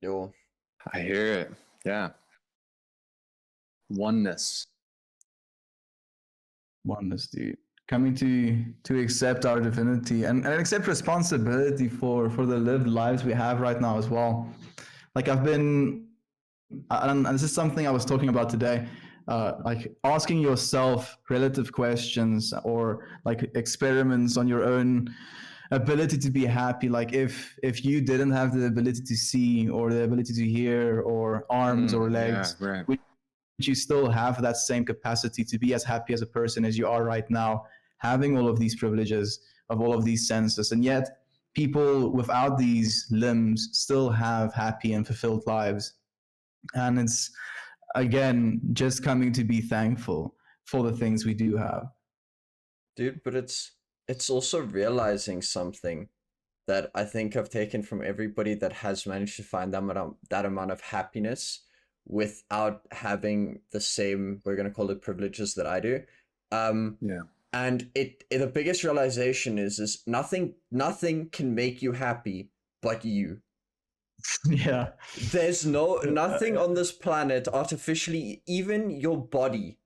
Yo, I hear it. Yeah. Oneness. Oneness, dude. Coming to accept our divinity and accept responsibility for the lived lives we have right now as well. Like I've been, and this is something I was talking about today. Like asking yourself relative questions or like experiments on your own ability to be happy. Like if you didn't have the ability to see or the ability to hear or arms or legs, Yeah, right. would you still have that same capacity to be as happy as a person as you are right now, having all of these privileges of all of these senses? And yet people without these limbs still have happy and fulfilled lives. And it's, again, just coming to be thankful for the things we do have. dude, but it's also realizing something that I think I've taken from everybody that has managed to find that amount of happiness without having the same, we're gonna call it, privileges that I do. Yeah. And the biggest realization is nothing can make you happy but you. Yeah. There's nothing on this planet artificially, even your body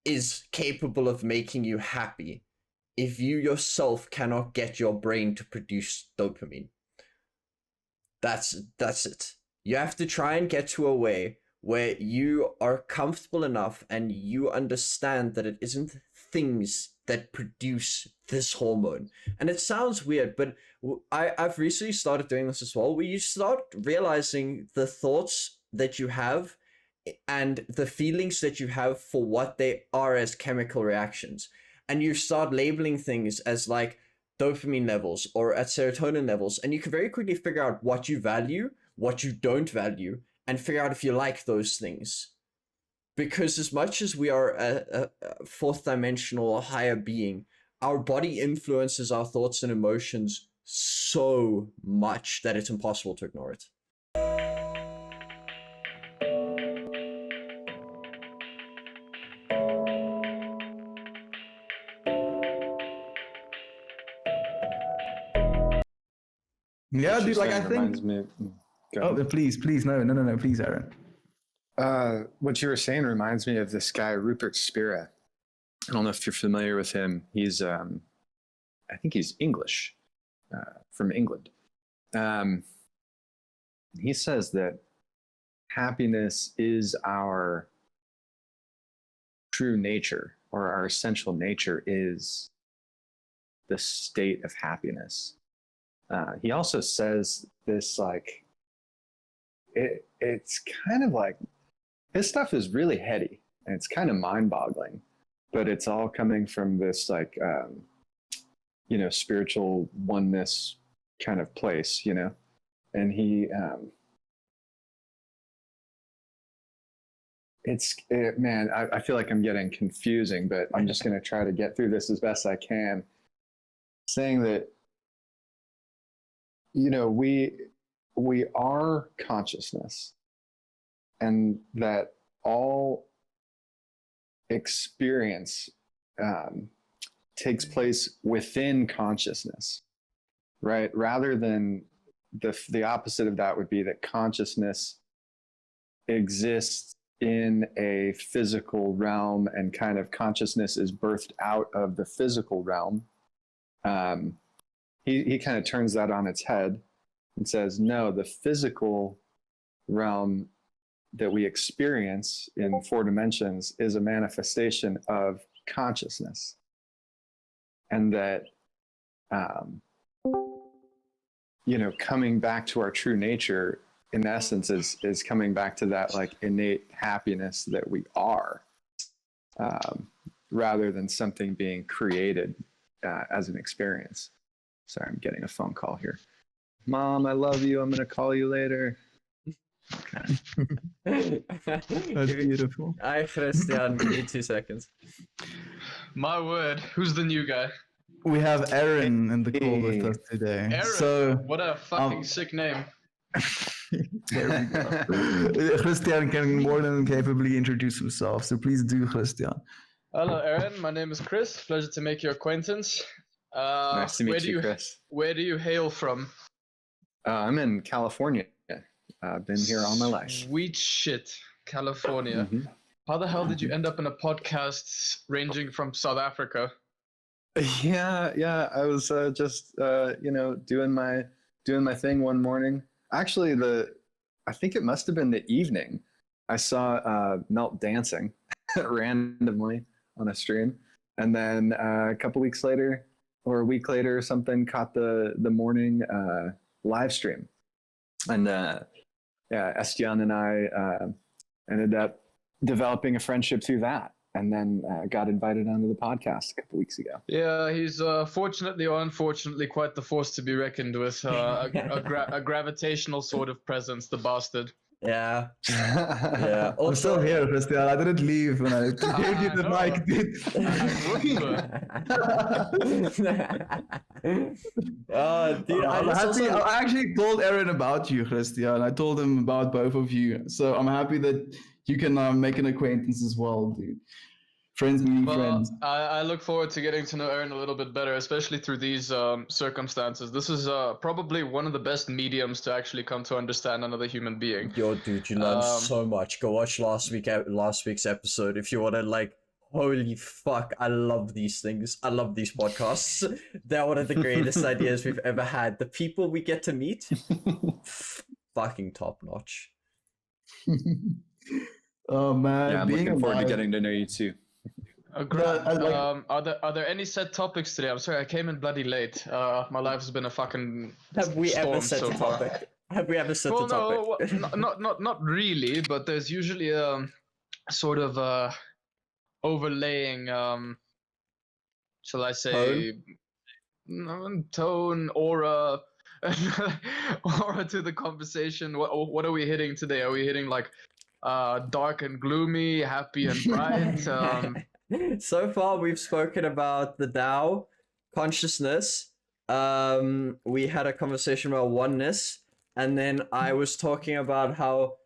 is capable of making you happy if you yourself cannot get your brain to produce dopamine. That's it. You have to try and get to a way where you are comfortable enough and you understand that it isn't things that produce this hormone. And it sounds weird, but I've recently started doing this as well, where you start realizing the thoughts that you have and the feelings that you have for what they are as chemical reactions. And you start labeling things as like dopamine levels or at serotonin levels, and you can very quickly figure out what you value, what you don't value, and figure out if you like those things. Because as much as we are a fourth dimensional or higher being, our body influences our thoughts and emotions so much that it's impossible to ignore it. Yeah, What dude, like I reminds think. me. Go Oh, ahead. please, no, please, Aaron. What you were saying reminds me of this guy, Rupert Spira. I don't know if you're familiar with him. He's, I think he's English, from England. He says that happiness is our true nature, or our essential nature is the state of happiness. He also says this, like, it's kind of like, his stuff is really heady and it's kind of mind-boggling, but it's all coming from this, like, spiritual oneness kind of place, and he, man, I feel like I'm getting confusing, but I'm just going to try to get through this as best I can, saying that, we are consciousness, and that all experience takes place within consciousness, right? Rather than the opposite of that would be that consciousness exists in a physical realm and kind of consciousness is birthed out of the physical realm. He kind of turns that on its head and says, no, the physical realm that we experience in 4 dimensions is a manifestation of consciousness. And that, coming back to our true nature, in essence, is coming back to that, like, innate happiness that we are, rather than something being created as an experience. Sorry, I'm getting a phone call here. Mom, I love you. I'm going to call you later. That's beautiful. Hi, Hristian. Give me 2 seconds. My word, who's the new guy? We have Aaron in the call with us today. Aaron, so what a fucking sick name. There we go. Hristian can more than capably introduce himself, so please do, Hristian. Hello, Aaron. My name is Chris. Pleasure to make your acquaintance. Nice to meet you, Chris. Where do you hail from? I'm in California. I've been here all my life. Sweet shit, California. Mhm. How the hell did you end up in a podcast ranging from South Africa? Yeah. I was just doing my thing one morning. Actually, I think it must have been the evening. I saw Melt dancing randomly on a stream, and then a couple weeks later, or a week later, or something, caught the morning live stream, and Estienne and I ended up developing a friendship through that, and then got invited onto the podcast a couple weeks ago. Yeah, he's fortunately or unfortunately quite the force to be reckoned with. A gravitational sort of presence, the bastard. Yeah. Yeah. I'm still Also, here, Hristian. I didn't leave when I gave you the know. mic, dude. Dude, I actually told Aaron about you, Hristian. I told him about both of you. So I'm happy that you can make an acquaintance as well, dude. Friends meeting friends. I look forward to getting to know Aaron a little bit better, especially through these circumstances. This is probably one of the best mediums to actually come to understand another human being. Yo, dude, you learned so much. Go watch last week's episode if you want to, like, holy fuck, I love these things. I love these podcasts. They're one of the greatest ideas we've ever had. The people we get to meet, fucking top notch. Oh man, Yeah, I'm looking forward to getting to know you too. Are there any set topics today? I'm sorry, I came in bloody late. My life has been a fucking Have we ever storm set so a far. topic? Have we ever set a topic? No, not really, but there's usually a sort of overlaying, shall I say, tone, aura, aura to the conversation. What are we hitting today? Are we hitting like dark and gloomy, happy and bright? So far, we've spoken about the Tao, consciousness. We had a conversation about oneness, and then I was talking about how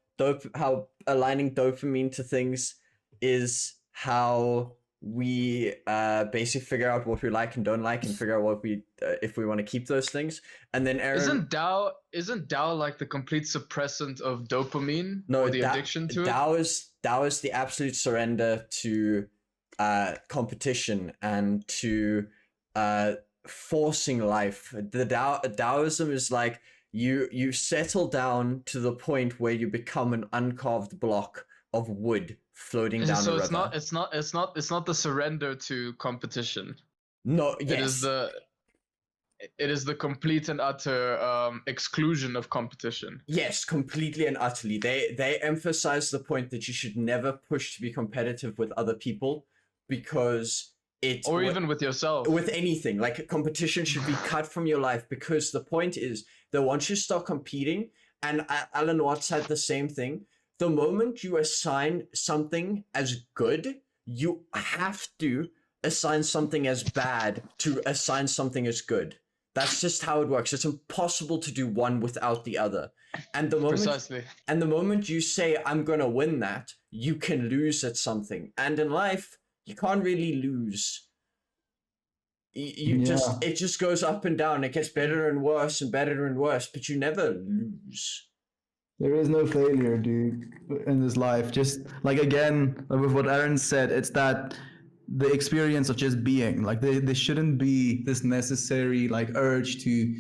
aligning dopamine to things is how we basically figure out what we like and don't like, and figure out what we if we want to keep those things. And then Aaron, isn't Tao like the complete suppressant of dopamine? No, or the addiction to it? Tao is the absolute surrender to competition and to forcing life. The Taoism is like you settle down to the point where you become an uncarved block of wood floating down a river. So it's not the surrender to competition. No, yes. It is the complete and utter exclusion of competition. Yes, completely and utterly. They emphasize the point that you should never push to be competitive with other people, because even with yourself. With anything, like competition should be cut from your life, because the point is that once you start competing, and Alan Watts had the same thing, the moment you assign something as good, you have to assign something as bad to assign something as good. That's just how it works. It's impossible to do one without the other. And the moment you say, I'm gonna win that, you can lose at something. And in life, you can't really lose. It just goes up and down. It gets better and worse and better and worse, but you never lose. There is no failure, dude, in this life. Just like, again, with what Aaron said, it's that the experience of just being, like, there shouldn't be this necessary like urge to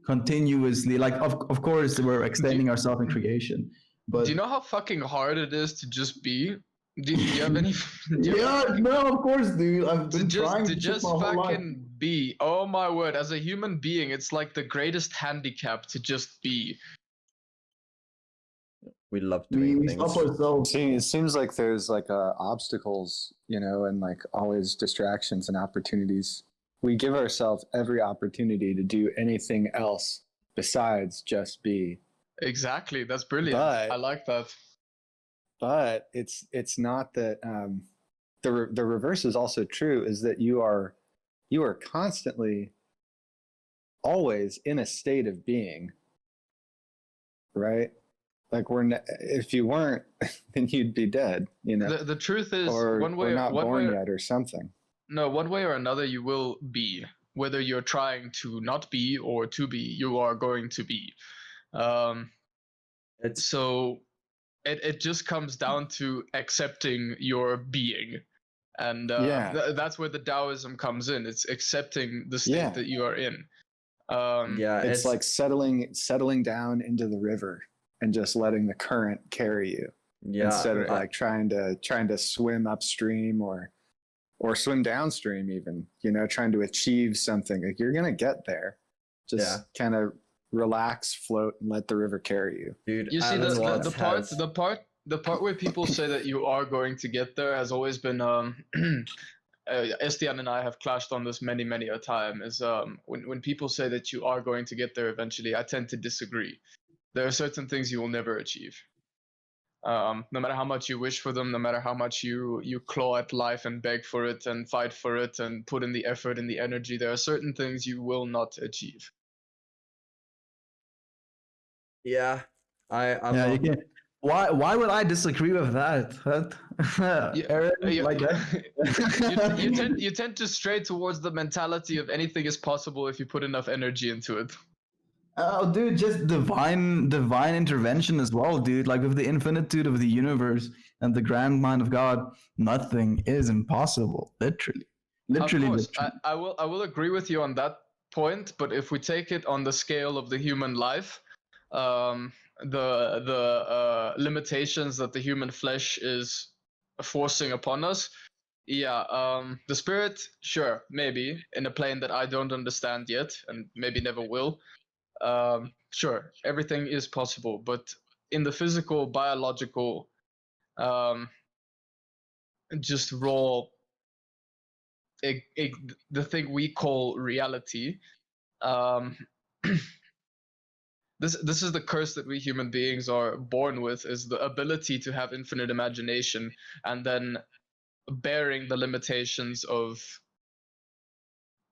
continuously, like, of course we're extending ourselves in creation, but do you know how fucking hard it is to just be? Do you have any? No, of course, dude. I've been trying to just fucking be. Oh my word! As a human being, it's like the greatest handicap to just be. We love doing things. It seems like there's like obstacles, and like always distractions and opportunities. We give ourselves every opportunity to do anything else besides just be. Exactly. That's brilliant. I like that. But it's not that the reverse is also true, is that you are constantly always in a state of being, right? Like if you weren't, then you'd be dead, The truth is, or not born yet or something. No, one way or another you will be. Whether you're trying to not be or to be, you are going to be. It's So it just comes down to accepting your being. And that's where the Taoism comes in. It's accepting the state that you are in. yeah, It's like settling down into the river and just letting the current carry you, instead of like trying to swim upstream or swim downstream even, trying to achieve something. Like, you're gonna get there. Just kind of relax, float, and let the river carry you. Dude, you see the part where people say that you are going to get there has always been Estian and I have clashed on this many a time. Is when people say that you are going to get there eventually, I tend to disagree. There are certain things you will never achieve. No matter how much you wish for them, no matter how much you claw at life and beg for it and fight for it and put in the effort and the energy, there are certain things you will not achieve. Yeah, I'm Yeah, not, you can. Why would I disagree with that? Aaron, like that? you tend to stray towards the mentality of anything is possible if you put enough energy into it. Oh, dude, just divine intervention as well, dude. Like, with the infinitude of the universe and the grand mind of God, nothing is impossible. Literally. Of course, I will agree with you on that point. But if we take it on the scale of the human life, the limitations that the human flesh is forcing upon us, the spirit, sure, maybe in a plane that I don't understand yet and maybe never will. Sure, everything is possible, but in the physical, biological, just raw, the thing we call reality, this is the curse that we human beings are born with, is the ability to have infinite imagination and then bearing the limitations of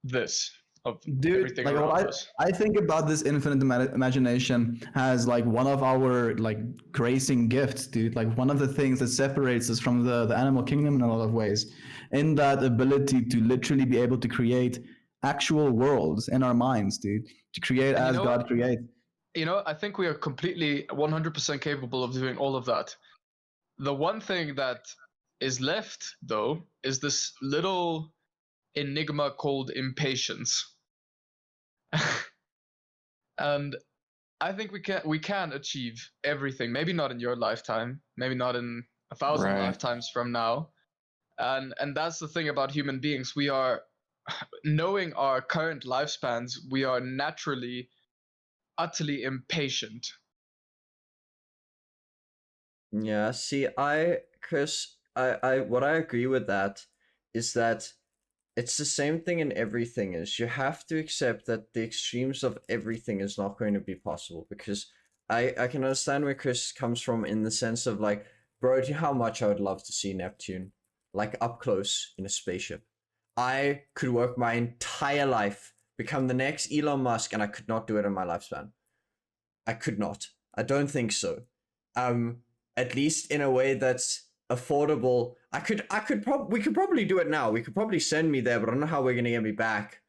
this, of dude, everything like, around us. I think about this infinite imagination as like one of our like gracing gifts, dude. Like, one of the things that separates us from the animal kingdom in a lot of ways, in that ability to literally be able to create actual worlds in our minds, dude. To create as God creates. I think we are completely 100% capable of doing all of that. The one thing that is left, though, is this little enigma called impatience. And I think we can achieve everything. Maybe not in your lifetime, maybe not in 1,000 lifetimes from now. And that's the thing about human beings. We are, knowing our current lifespans, we are naturally utterly impatient. yeah. See, Chris, what I agree with that is that it's the same thing in everything. Is you have to accept that the extremes of everything is not going to be possible, because I can understand where Chris comes from, in the sense of like, bro, do you know how much I would love to see Neptune, like up close in a spaceship? I could work my entire life, become the next Elon Musk, and I could not do it in my lifespan. I could not. I don't think so. At least in a way that's affordable. We could probably do it now. We could probably send me there, but I don't know how we're gonna get me back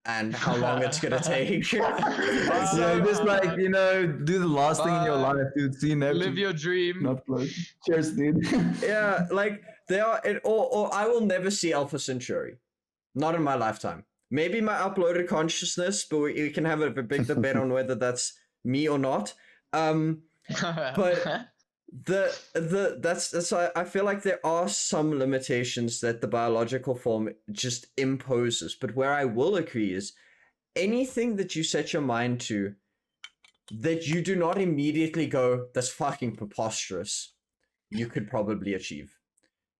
and how long it's gonna take. Yeah, just like, do the last thing in your life, dude. See Neptune. Live your dream. Not close. Cheers, dude. Yeah, like they are, or I will never see Alpha Centauri, not in my lifetime. Maybe my uploaded consciousness, but we can have a big debate on whether that's me or not. But that's why I feel like there are some limitations that the biological form just imposes. But where I will agree is, anything that you set your mind to, that you do not immediately go, that's fucking preposterous, you could probably achieve.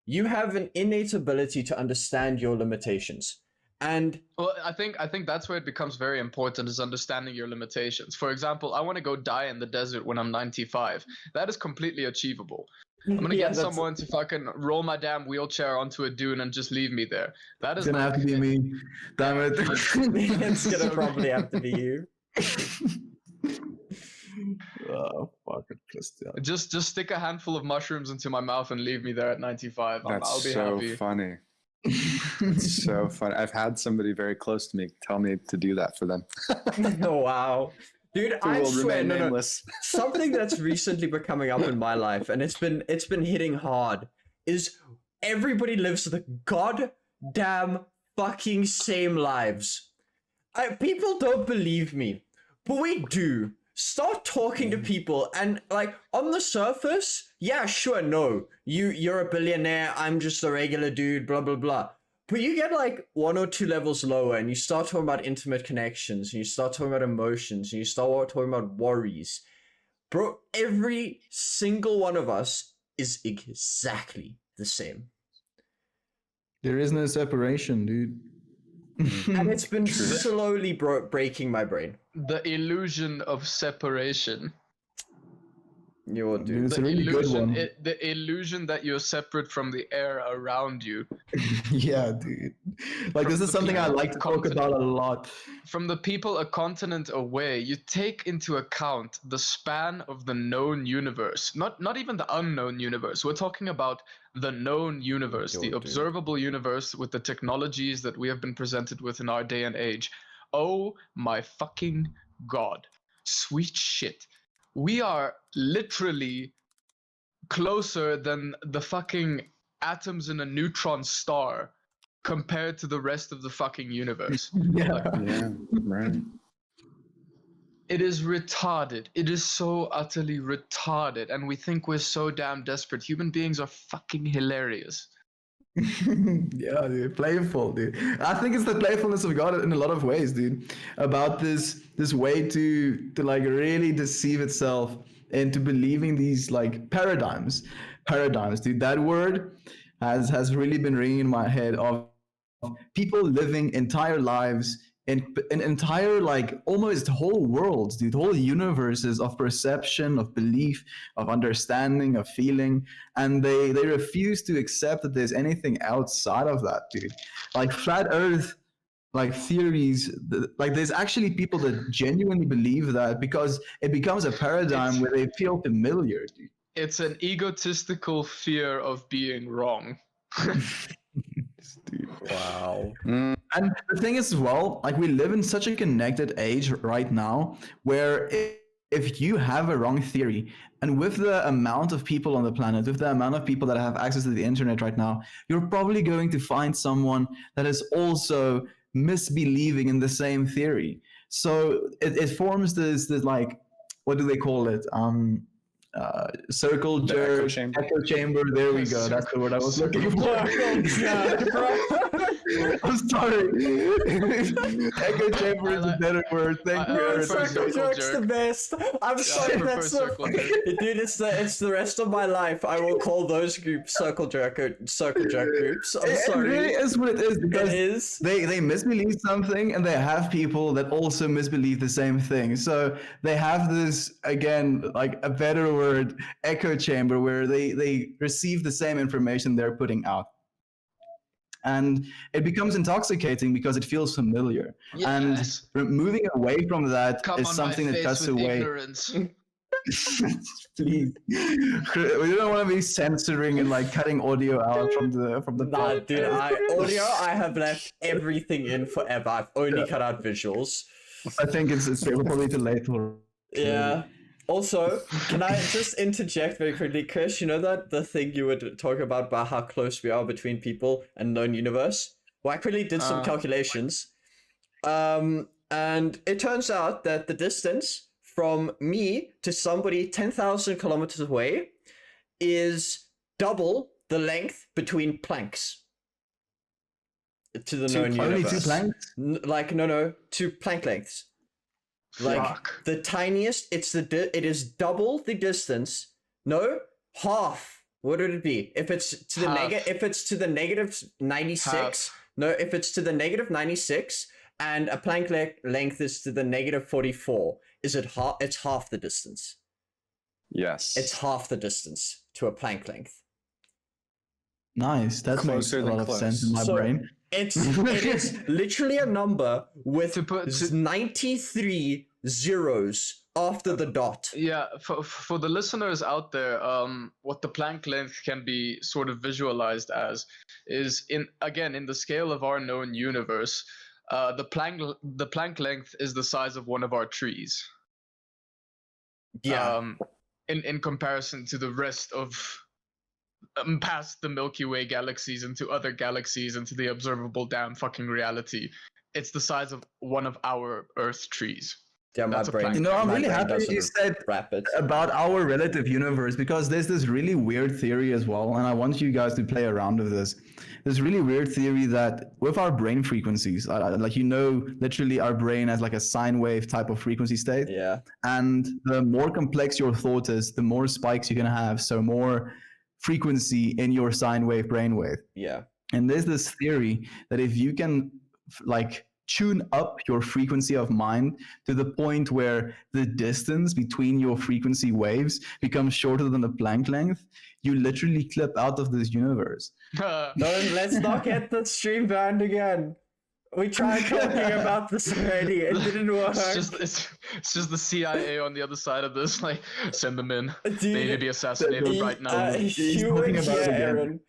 You have an innate ability to understand your limitations. And well, I think that's where it becomes very important, is understanding your limitations. For example, I want to go die in the desert when I'm 95. That is completely achievable. I'm gonna get someone to fucking roll my damn wheelchair onto a dune and just leave me there. That is gonna have to be me. Damn it. It's gonna probably have to be you. Oh, fucking Hristian. Just stick a handful of mushrooms into my mouth and leave me there at 95. I'll be so happy. Funny. It's so funny. I've had somebody very close to me tell me to do that for them. Oh, wow. Dude, who I will swear, remain no. nameless. Something that's recently been coming up in my life, and it's been hitting hard, is everybody lives the goddamn fucking same lives. People don't believe me, but we do. Start talking to people, and like on the surface, yeah, sure, no, you're a billionaire, I'm just a regular dude, blah blah blah. But you get like 1 or 2 levels lower, and you start talking about intimate connections, and you start talking about emotions, and you start talking about worries. Bro, every single one of us is exactly the same. There is no separation, dude. And it's been True. slowly breaking my brain. The illusion of separation. You're Dude, dude. it's The a really good illusion, one. the illusion that you're separate from the air around you. Yeah, dude. Like From this is the something I people like to talk continent. about a lot. From the people a continent away, you take into account the span of the known universe. Not even the unknown universe. We're talking about the known universe, Yo, the dude. observable universe with the technologies that we have been presented with in our day and age. Oh my fucking god. Sweet shit. We are literally closer than the fucking atoms in a neutron star compared to the rest of the fucking universe. Yeah. Yeah, right. It is retarded. It is so utterly retarded. And we think we're so damn desperate. Human beings are fucking hilarious. Yeah, dude, playful, dude. I think it's the playfulness of God in a lot of ways, dude. About this way to like really deceive itself into believing these like paradigms, dude. That word has really been ringing in my head of people living entire lives in entire like almost whole worlds, dude, whole universes of perception, of belief, of understanding, of feeling, and they refuse to accept that there's anything outside of that, dude. Like flat Earth, like theories, like there's actually people that genuinely believe that because it becomes a paradigm where they feel familiar, dude. It's an egotistical fear of being wrong. Dude. Wow. And the thing is, as well, like we live in such a connected age right now where if you have a wrong theory, and with the amount of people on the planet, with the amount of people that have access to the internet right now, you're probably going to find someone that is also misbelieving in the same theory. So it forms this like, what do they call it? Circle The jerk, echo chamber. echo chamber. There we go. That's the word I was looking for. I'm sorry. Echo chamber is a better word. Thank I you. prefer Eric. Circle circle jerk's the jerk. best. I'm I sorry, prefer that's circle the jerk. dude. It's the rest of my life. I will call those groups circle jerk groups. I'm It sorry. really is what it is because It is. they misbelieve something and they have people that also misbelieve the same thing. So they have this, again, like a better word, echo chamber, where they receive the same information they're putting out. And it becomes intoxicating because it feels familiar. Yes. And moving away from that Come is on something my that face cuts with away. ignorance. Please, we don't want to be censoring and like cutting audio out from the Nah, dude. podcast. I have left everything in forever. I've only cut out visuals. I think it's probably too late already. Yeah. Also, can I just interject very quickly, Chris? You know that the thing you were talking about how close we are between people and known universe? Well, I quickly did some calculations. And it turns out that the distance from me to somebody 10,000 kilometers away is double the length between planks to the known universe. Only 2 planks? Like, no, 2 plank lengths. Like Fuck. the tiniest, it is double the distance. No, half. What would it be? If it's to the if it's to the negative 96. Half. No, if it's to the negative 96 and a plank length is to the negative 44, is it half? It's half the distance. Yes. It's half the distance to a plank length. Nice. That makes Closer a than lot of close. sense in my brain. It is literally a number with To put- 93 zeros after the dot. Yeah, for the listeners out there, what the Planck length can be sort of visualized as is in the scale of our known universe, the Planck length is the size of one of our trees. Yeah. In comparison to the rest of past the Milky Way galaxies and to other galaxies and to the observable damn fucking reality. It's the size of one of our Earth trees. Yeah, my That's a brain. planet. You know, I'm my really brain happy you doesn't said wrap it. about our relative universe, because there's this really weird theory as well, and I want you guys to play around with this. This really weird theory that with our brain frequencies, like, you know, literally our brain has like a sine wave type of frequency state, Yeah. and the more complex your thought is, the more spikes you're gonna have, so more frequency in your sine wave brainwave. Yeah. And there's this theory that if you can like tune up your frequency of mind to the point where the distance between your frequency waves becomes shorter than the Planck length, you literally clip out of this universe. No, let's not get the stream banned again. We tried talking about this already. It didn't work. It's just the CIA on the other side of this. Like, send them in. Dude, They need to be assassinated right now. You were talking about here, it again. Aaron.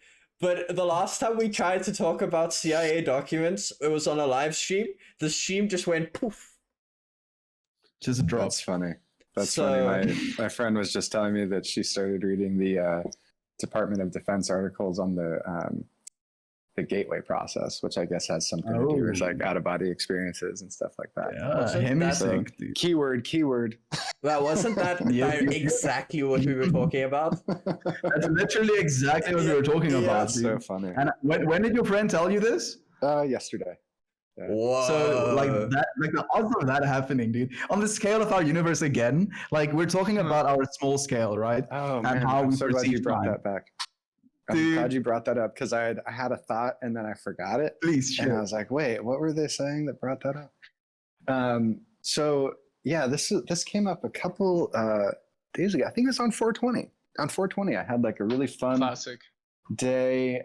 But the last time we tried to talk about CIA documents, it was on a live stream. The stream just went poof. Just a drop. That's funny. That's So- funny. My friend was just telling me that she started reading the Department of Defense articles on the gateway process, which I guess has something to do with like out of body experiences and stuff like that. Yeah, Wasn't that- hemisync, dude. Keyword. Well, wasn't that exactly what we were talking about? That's literally exactly what we were talking Yeah. about, That's dude. so funny. And when did your friend tell you this? Yesterday. Whoa. So like that, like the odds of that happening, dude. On the scale of our universe again, like we're talking about our small scale, right? Oh And man, how I'm we so glad you perceive brought time. that back. I'm Dude. glad you brought that up because I had a thought and then I forgot it. Please And I share. was like, wait, what were they saying that brought that up? So yeah, this came up a couple days ago. I think it was on 420. On 420, I had like a really fun Classic. day.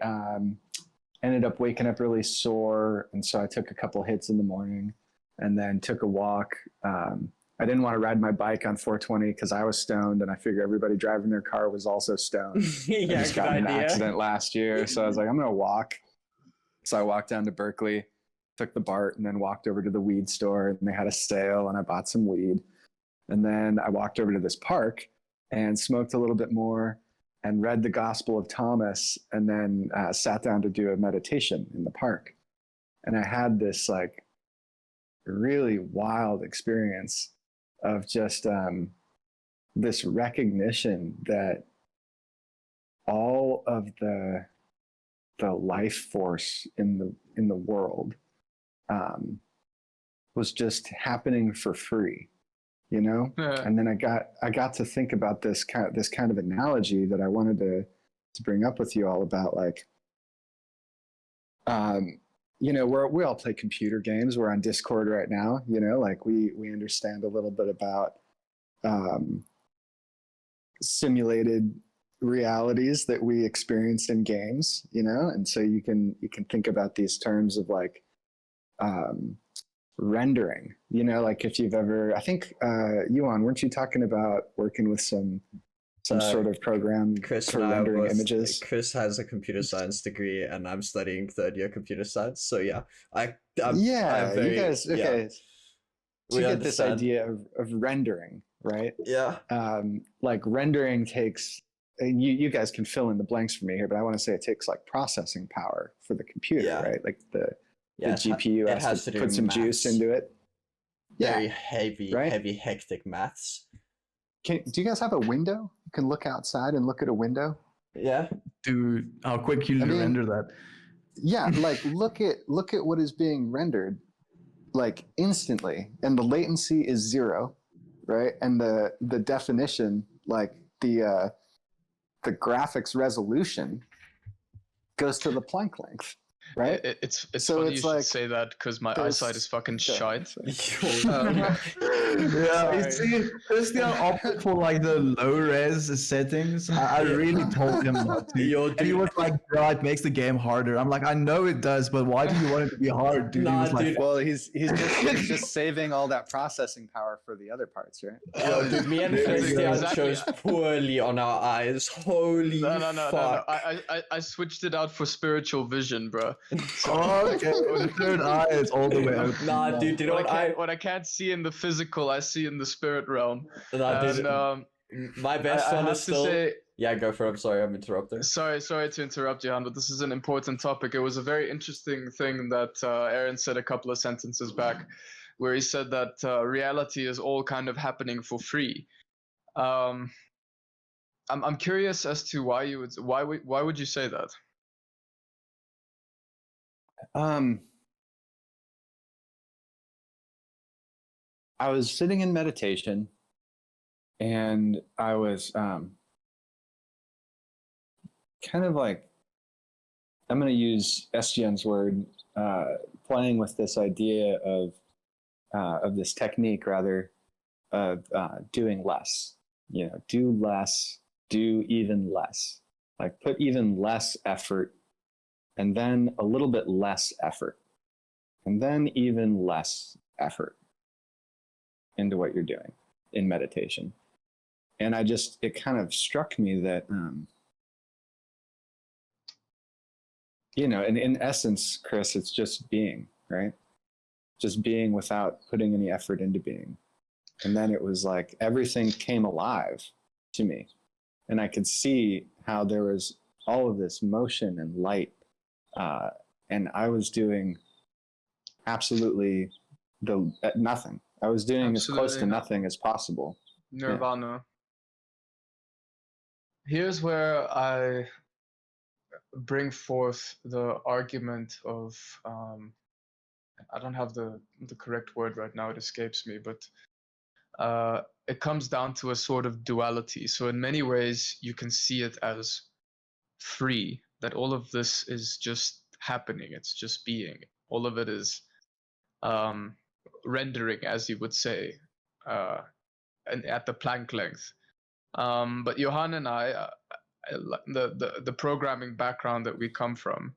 Ended up waking up really sore, and so I took a couple hits in the morning, and then took a walk. I didn't want to ride my bike on 420 because I was stoned, and I figured everybody driving their car was also stoned. I Yeah, just good got in an idea. accident last year, so I was like, I'm gonna walk. So I walked down to Berkeley, took the BART, and then walked over to the weed store, and they had a sale, and I bought some weed. And then I walked over to this park and smoked a little bit more and read the Gospel of Thomas, and then sat down to do a meditation in the park. And I had this like really wild experience of just this recognition that all of the life force in the world was just happening for free, you know. And then I got to think about this kind of analogy that I wanted to bring up with you all about, like, you know, we all play computer games. We're on Discord right now, you know, like we understand a little bit about simulated realities that we experience in games, you know. And so you can think about these terms of like rendering, you know, like if you've ever, I think Yuan, weren't you talking about working with some sort of program Chris for and I rendering both- images? Chris has a computer science degree, and I'm studying third year computer science. So yeah, I'm Yeah, very- you guys, yeah, okay. So we you get this understand. idea of rendering, right? Yeah, Like rendering takes, and you guys can fill in the blanks for me here, but I want to say it takes like processing power for the computer, Yeah. right? Like the yeah. GPU it has to do put some juice maths. into it. Very Yeah. heavy, right? heavy, hectic maths. Do you guys have a window? You can look outside and look at a window. Yeah, Dude, how quick you I mean- render that. Yeah, like look at what is being rendered, like instantly, and the latency is 0, right? And the definition, like the graphics resolution, goes to the Planck length, right? It's So funny it's you should like say that because my there's- eyesight is fucking Okay. shite. Yeah, Sorry. you see, Christian opted for like the low res settings. I really told him not to. Yo, And he dude. was like, bro, it makes the game harder. I'm like, I know it does, but why do you want it to be hard, dude? He Nah, was like, dude. Well, he's just saving all that processing power for the other parts, right? Yo, dude, me and Yeah, Christian exactly. chose poorly on our eyes. Holy No. fuck. I switched it out for spiritual vision, bro. Okay, the third eye is all the way open. Nah, dude, you know what I can't see in the physical, I see in the spirit realm. Nah, dude, And my best I one have is to still. say, Yeah, go for it. I'm sorry, I'm interrupting. sorry to interrupt, Johan, but this is an important topic. It was a very interesting thing that Aaron said a couple of sentences back, where he said that reality is all kind of happening for free. I'm curious as to why would you say that? I was sitting in meditation, and I was kind of like, I'm going to use SGN's word, playing with this idea of this technique, rather, of doing less. You know, do less, do even less. Like, put even less effort, and then a little bit less effort, and then even less effort into what you're doing in meditation. And it kind of struck me that, you know, in essence, Chris, it's just being, right? Just being without putting any effort into being. And then it was like everything came alive to me. And I could see how there was all of this motion and light. And I was doing absolutely nothing. I was doing as close to nothing as possible. Nirvana. Yeah. Here's where I bring forth the argument of, I don't have the correct word right now, it escapes me, but it comes down to a sort of duality. So in many ways, you can see it as free, that all of this is just happening, it's just being. All of it is rendering, as you would say, and at the Planck length. But Johan and I, the programming background that we come from,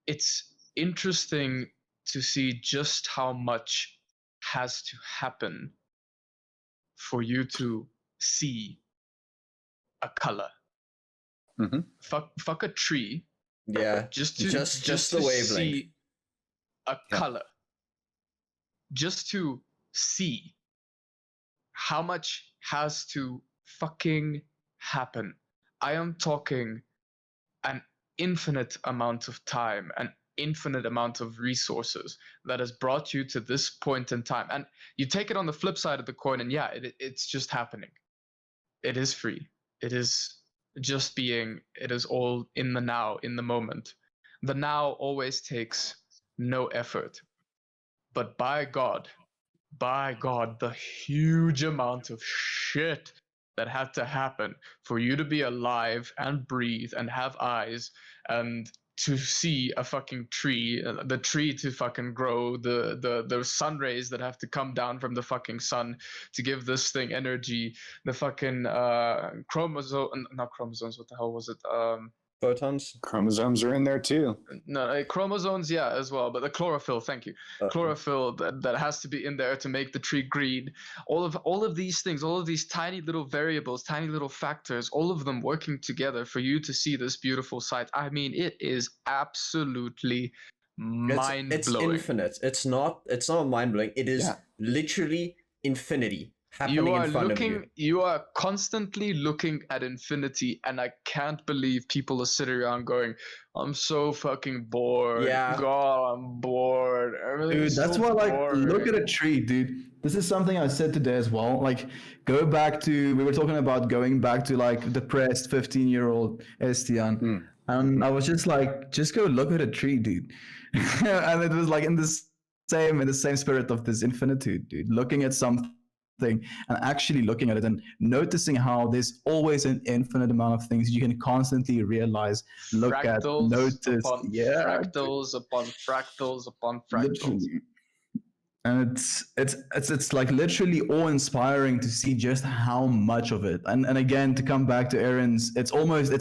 it's interesting to see just how much has to happen for you to see a color. Mm-hmm. Fuck a tree. Yeah, just the wavelength. See a color. Just to see how much has to fucking happen. I am talking an infinite amount of time, an infinite amount of resources that has brought you to this point in time. And you take it on the flip side of the coin, and it's just happening. It is free. It is just being. It is all in the now, in the moment. The now always takes no effort. But by God, the huge amount of shit that had to happen for you to be alive and breathe and have eyes and to see a fucking tree, the tree to fucking grow, the sun rays that have to come down from the fucking sun to give this thing energy, the fucking not chromosomes, what the hell was it? Photons? Chromosomes are in there too. No, chromosomes, yeah, as well. But the chlorophyll, thank you. Chlorophyll that has to be in there to make the tree green. All of these things, all of these tiny little variables, tiny little factors, all of them working together for you to see this beautiful sight. I mean, it is absolutely mind-blowing. It's infinite. It's not mind-blowing. It is literally infinity happening in front of you. You are constantly looking at infinity, and I can't believe people are sitting around going, I'm so fucking bored. Yeah. God, I'm bored. Dude, that's why, like, look at a tree, dude. This is something I said today as well. Like, we were talking about going back to, like, depressed 15-year-old Hristian. And I was just like, just go look at a tree, dude. And it was like in the same spirit of this infinitude, dude. Looking at something and actually looking at it and noticing how there's always an infinite amount of things you can constantly realize, look at, notice. Fractals upon fractals upon fractals. Literally. And it's like literally awe-inspiring to see just how much of it. And again, to come back to Aaron's, it's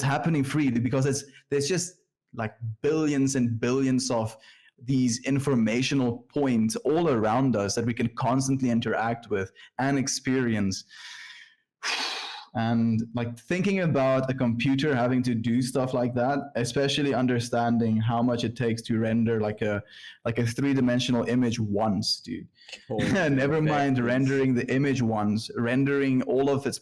happening freely because there's just like billions and billions of these informational points all around us that we can constantly interact with and experience. And like thinking about a computer having to do stuff like that, especially understanding how much it takes to render like a 3-dimensional image once, dude. Never mind rendering the image once, rendering all of its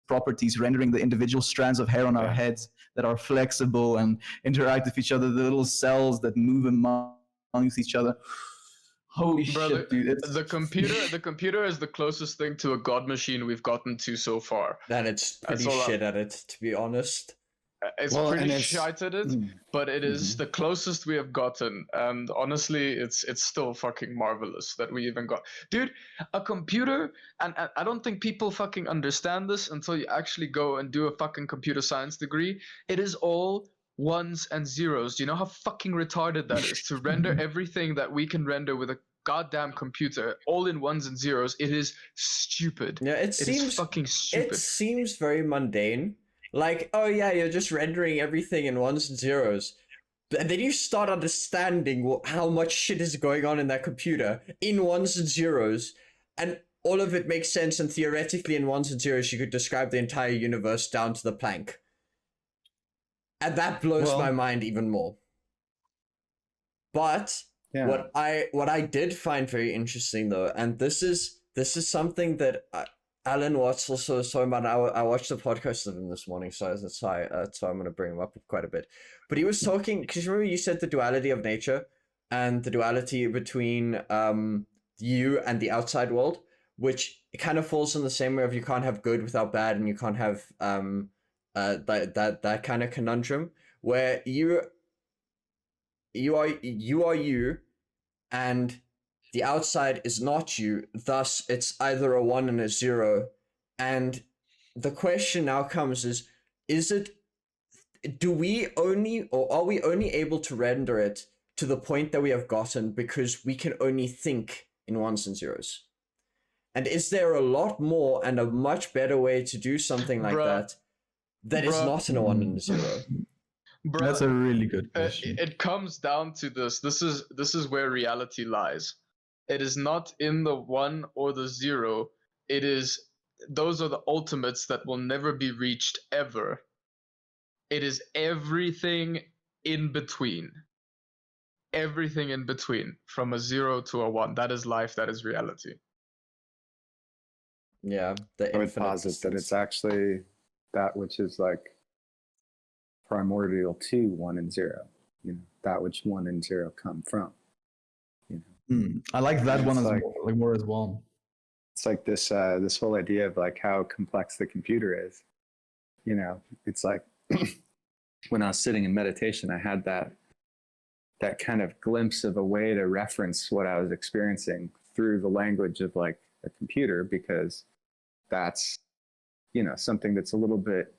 properties, rendering the individual strands of hair on our heads that are flexible and interact with each other, the little cells that move amongst each other. Holy shit, dude! The computer is the closest thing to a god machine we've gotten to so far. And it's pretty shit at it, to be honest. It's pretty shite at it, but it is the closest we have gotten, and honestly, it's still fucking marvelous that we even got. Dude, a computer, and I don't think people fucking understand this until you actually go and do a fucking computer science degree. It is all ones and zeros. Do you know how fucking retarded that is to render everything that we can render with a goddamn computer all in ones and zeros? It is stupid. Yeah, it seems fucking stupid. It seems very mundane. Like, oh yeah, you're just rendering everything in ones and zeros. And then you start understanding how much shit is going on in that computer in ones and zeros. And all of it makes sense, and theoretically in ones and zeros you could describe the entire universe down to the Planck. And that blows my mind even more. But what I did find very interesting though, and this is something that Alan Watts also talking about. I watched the podcast of him this morning, so that's why I'm going to bring him up quite a bit. But he was talking, because remember you said the duality of nature and the duality between you and the outside world, which kind of falls in the same way of you can't have good without bad, and you can't have that kind of conundrum where you are you, and the outside is not you, thus it's either a 1 and a 0. And the question now comes is do we only, or are we only able to render it to the point that we have gotten because we can only think in ones and zeros? And is there a lot more and a much better way to do something like that is not in a 1 and a 0? That's a really good question. It comes down to this. This is where reality lies. It is not in the 1 or the 0. It is, those are the ultimates that will never be reached ever. It is everything in between. Everything in between, from a 0 to a 1. That is life. That is reality. Yeah, I would posit that it's actually that which is like primordial to 1 and 0. You know, that which 1 and 0 come from. I like that one more as well. It's like this this whole idea of like how complex the computer is. You know, it's like when I was sitting in meditation, I had that kind of glimpse of a way to reference what I was experiencing through the language of like a computer, because that's, you know, something that's a little bit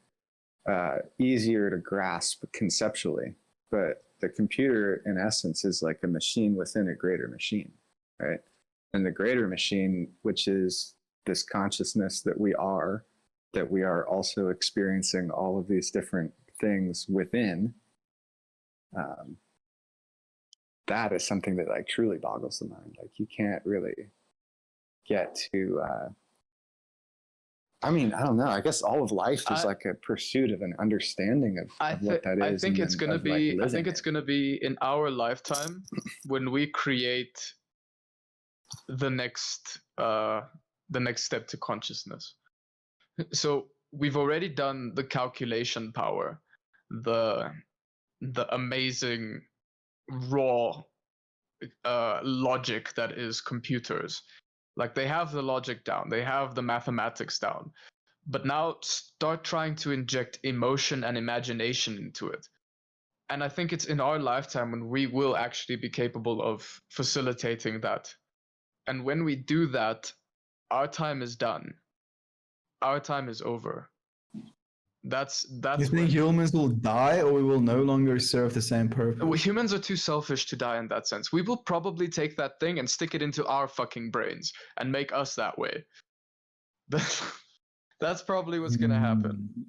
easier to grasp conceptually. But the computer, in essence, is like a machine within a greater machine, right? And the greater machine, which is this consciousness that we are also experiencing all of these different things within, that is something that like truly boggles the mind. Like you can't really get to, I mean, I don't know. I guess all of life is like a pursuit of an understanding of what that is. I think it's gonna be. I think it's gonna be in our lifetime when we create the next step to consciousness. So we've already done the calculation power, the amazing raw logic that is computers. Like they have the logic down, they have the mathematics down, but now start trying to inject emotion and imagination into it. And I think it's in our lifetime when we will actually be capable of facilitating that. And when we do that, our time is done. Our time is over. That's You think humans will die, or we will no longer serve the same purpose? Humans are too selfish to die in that sense. We will probably take that thing and stick it into our fucking brains and make us that way. That's probably what's gonna happen.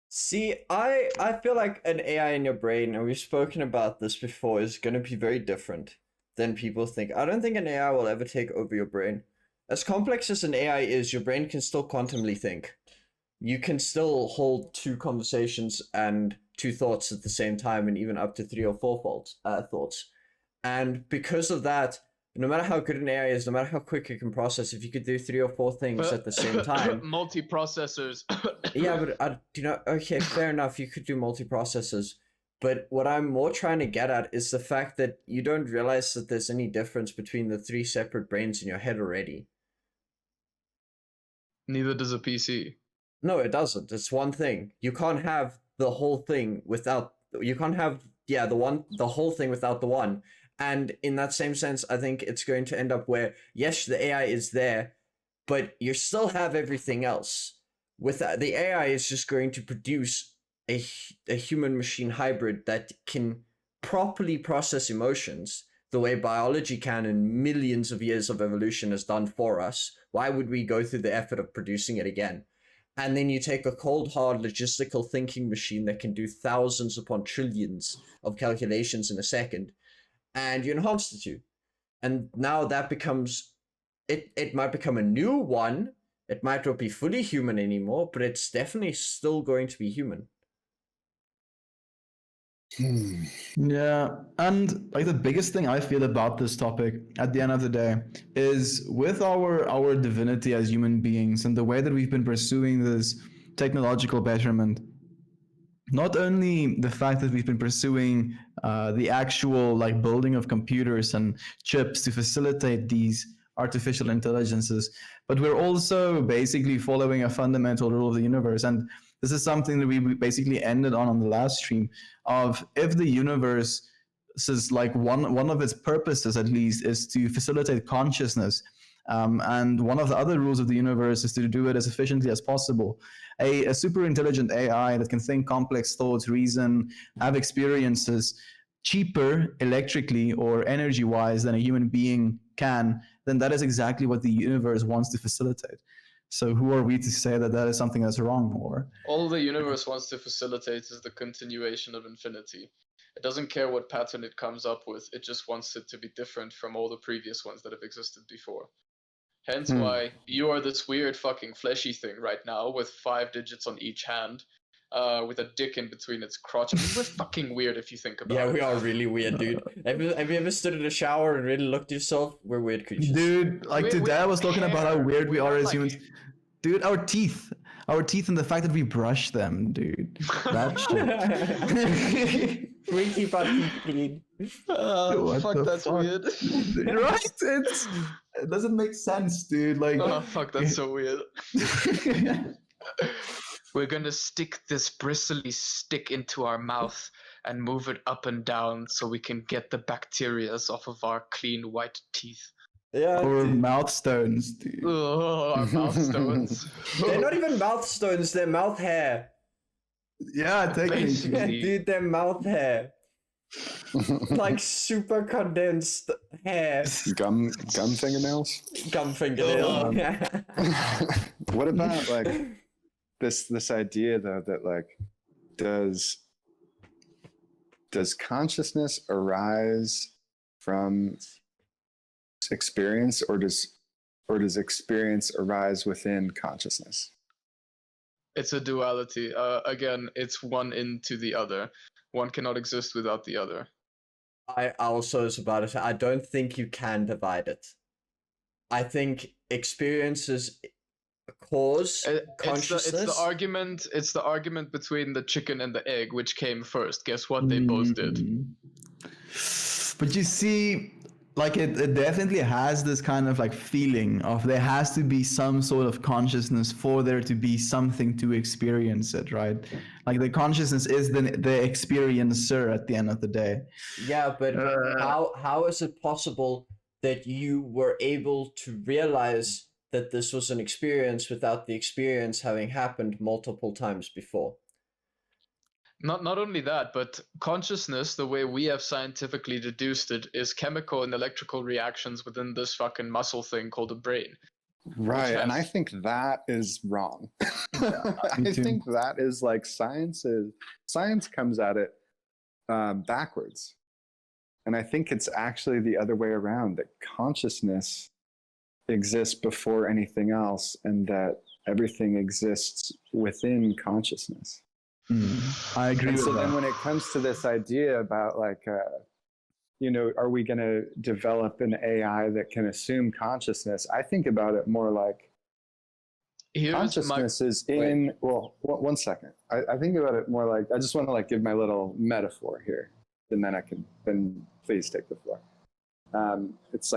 See, I feel like an AI in your brain, and we've spoken about this before, is gonna be very different than people think. I don't think an AI will ever take over your brain. As complex as an AI is, your brain can still quantumly think. you can still hold two conversations and two thoughts at the same time, and even up to three or four thoughts. And because of that, no matter how good an AI is, no matter how quick it can process, if you could do three or four things at the same time, multiprocessors. yeah, but okay, fair enough. You could do multiprocessors, but what I'm more trying to get at is the fact that you don't realize that there's any difference between the three separate brains in your head already. Neither does a PC. No, it doesn't. It's one thing. You can't have the whole thing without. You can't have the whole thing without the one. And in that same sense, I think it's going to end up where yes, the AI is there, but you still have everything else. With that, the AI is just going to produce a human machine hybrid that can properly process emotions the way biology can and millions of years of evolution has done for us. Why would we go through the effort of producing it again? And then you take a cold, hard, logistical thinking machine that can do thousands upon trillions of calculations in a second, and you enhance the two. And now that becomes, it might become a new one. It might not be fully human anymore, but it's definitely still going to be human. Yeah, and like the biggest thing I feel about this topic at the end of the day is with our divinity as human beings and the way that we've been pursuing this technological betterment. Not only the fact that we've been pursuing the actual like building of computers and chips to facilitate these artificial intelligences, but we're also basically following a fundamental rule of the universe. And this is something that we basically ended on the last stream of if the universe is like one of its purposes at least is to facilitate consciousness, and one of the other rules of the universe is to do it as efficiently as possible. A super intelligent AI that can think complex thoughts, reason, have experiences cheaper electrically or energy wise than a human being can, then that is exactly what the universe wants to facilitate. So who are we to say that that is something that's wrong? Or all the universe wants to facilitate is the continuation of infinity. It doesn't care what pattern it comes up with, it just wants it to be different from all the previous ones that have existed before. Hence why you are this weird fucking fleshy thing right now with 5 digits on each hand, with a dick in between its crotch. I mean, we're fucking weird if you think about it. Yeah, we are really weird, dude. Have you ever stood in a shower and really looked at yourself? We're weird creatures. dude, like today I was talking about how weird we are as humans. Dude, our teeth and the fact that we brush them, dude. That shit. We keep our teeth clean. Fuck, that's weird. Right? It doesn't make sense, dude. Like, oh, fuck, that's so weird. We're gonna stick this bristly stick into our mouth and move it up and down so we can get the bacteria off of our clean white teeth. Yeah. Or mouth stones, dude. Oh, our mouth stones. They're not even mouth stones, they're mouth hair. Yeah, technically. Dude, they're mouth hair. Like super condensed hair. Gum fingernails? Gum fingernail. What about like this idea though that like does consciousness arise from experience, or does experience arise within consciousness? It's a duality. Again, it's one into the other. One cannot exist without the other. I also was about to say, I don't think you can divide it. I think experiences cause consciousness. It's the argument between the chicken and the egg, which came first. Guess what? They both did. But you see, like it definitely has this kind of like feeling of there has to be some sort of consciousness for there to be something to experience it, right? Like the consciousness is the experiencer at the end of the day. Yeah, but how is it possible that you were able to realize that this was an experience without the experience having happened multiple times before? Not only that, but consciousness, the way we have scientifically deduced it, is chemical and electrical reactions within this fucking muscle thing called the brain. Right, and I think that is wrong. I think that is like science comes at it backwards. And I think it's actually the other way around, that consciousness exists before anything else, and that everything exists within consciousness. I agree And with so that. then when it comes to this idea about like, are we going to develop an AI that can assume consciousness? I think about it more like consciousness is in, well, one second. I think about it more like, I just want to like give my little metaphor here, and then please take the floor. It's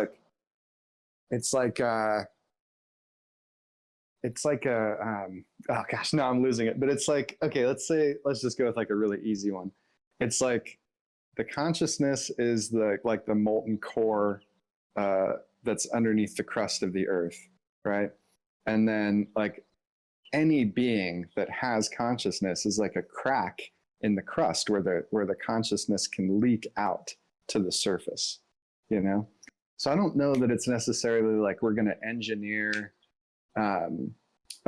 like oh gosh, no, I'm losing it. But it's like, okay, let's just go with like a really easy one. It's like the consciousness is the molten core that's underneath the crust of the earth, right? And then like any being that has consciousness is like a crack in the crust where the consciousness can leak out to the surface, you know? So I don't know that it's necessarily like we're going to engineer a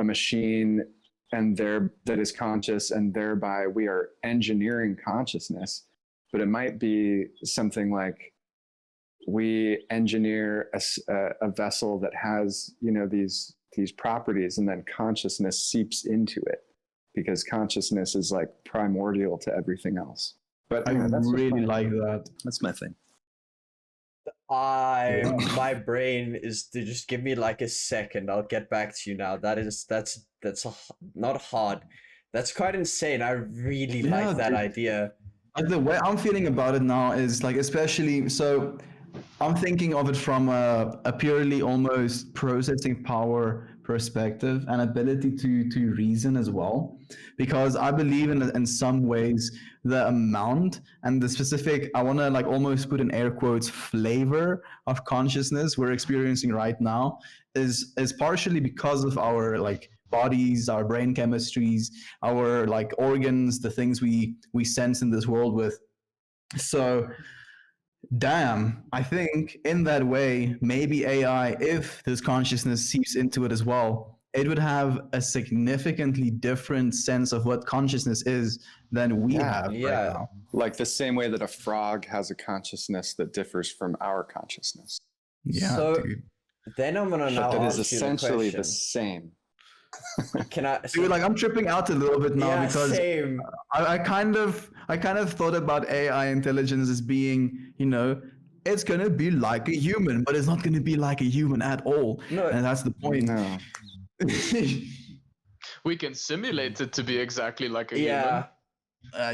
machine that is conscious, and thereby we are engineering consciousness. But it might be something like we engineer a vessel that has, these properties, and then consciousness seeps into it, because consciousness is like primordial to everything else. But I really like that. That's my thing. My brain is to just give me like a second. I'll get back to you now. That's not hard. That's quite insane. I really like that idea. Like the way I'm feeling about it now is like, especially, so I'm thinking of it from a purely almost processing power perspective and ability to reason as well, because I believe in some ways the amount and the specific, I want to like almost put in air quotes, flavor of consciousness we're experiencing right now is partially because of our like bodies, our brain chemistries, our like organs, the things we sense in this world with. So damn, I think in that way, maybe AI, if this consciousness seeps into it as well, it would have a significantly different sense of what consciousness is than we have right now. Like the same way that a frog has a consciousness that differs from our consciousness. Yeah, so dude. Then I'm gonna now But that ask is you the essentially the question. same. Can I? Dude, like I'm tripping out a little bit now because same. I kind of thought about AI intelligence as being, it's gonna be like a human, but it's not gonna be like a human at all. No, and that's the point. No. We can simulate it to be exactly like a human. yeah.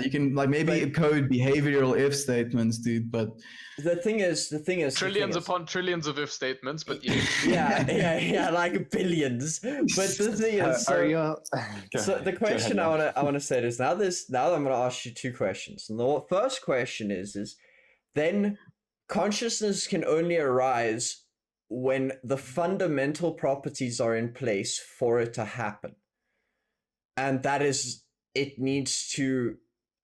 You can like maybe code behavioral if statements, dude. But The thing is, Trillions upon trillions of if statements, but yeah, like billions. But the thing is, so the question I wanna say is now I'm gonna ask you two questions. And the first question is then consciousness can only arise when the fundamental properties are in place for it to happen, and that is, it needs to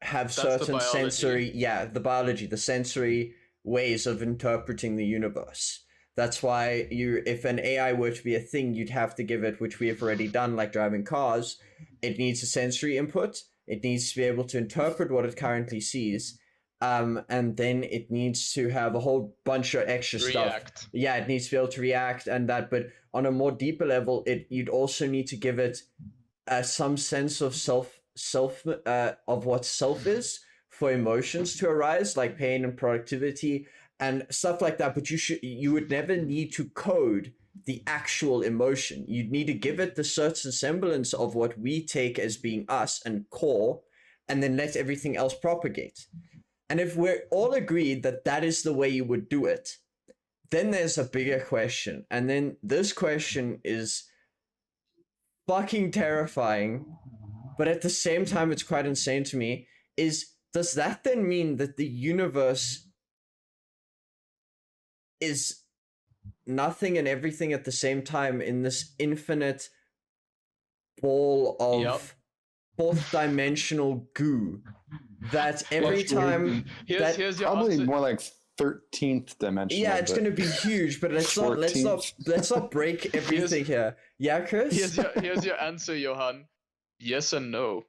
have certain sensory, the biology, the sensory ways of interpreting the universe. That's why if an AI were to be a thing, you'd have to give it, which we have already done, like driving cars. It needs a sensory input. It needs to be able to interpret what it currently sees. And then it needs to have a whole bunch of extra stuff. Yeah, it needs to be able to react and that. But on a more deeper level, you'd also need to give it some sense of self of what self is, for emotions to arise, like pain and productivity and stuff like that. But you would never need to code the actual emotion. You'd need to give it the certain semblance of what we take as being us and core, and then let everything else propagate. And if we're all agreed that that is the way you would do it, then there's a bigger question. And then this question is fucking terrifying, but at the same time, it's quite insane to me, does that then mean that the universe is nothing and everything at the same time in this infinite ball of fourth dimensional goo that every time here's your probably answer. More like 13th dimension. Yeah, it's going to be huge, but let's not break everything here. Yeah, Chris? Here's your answer, Johan. Yes and no.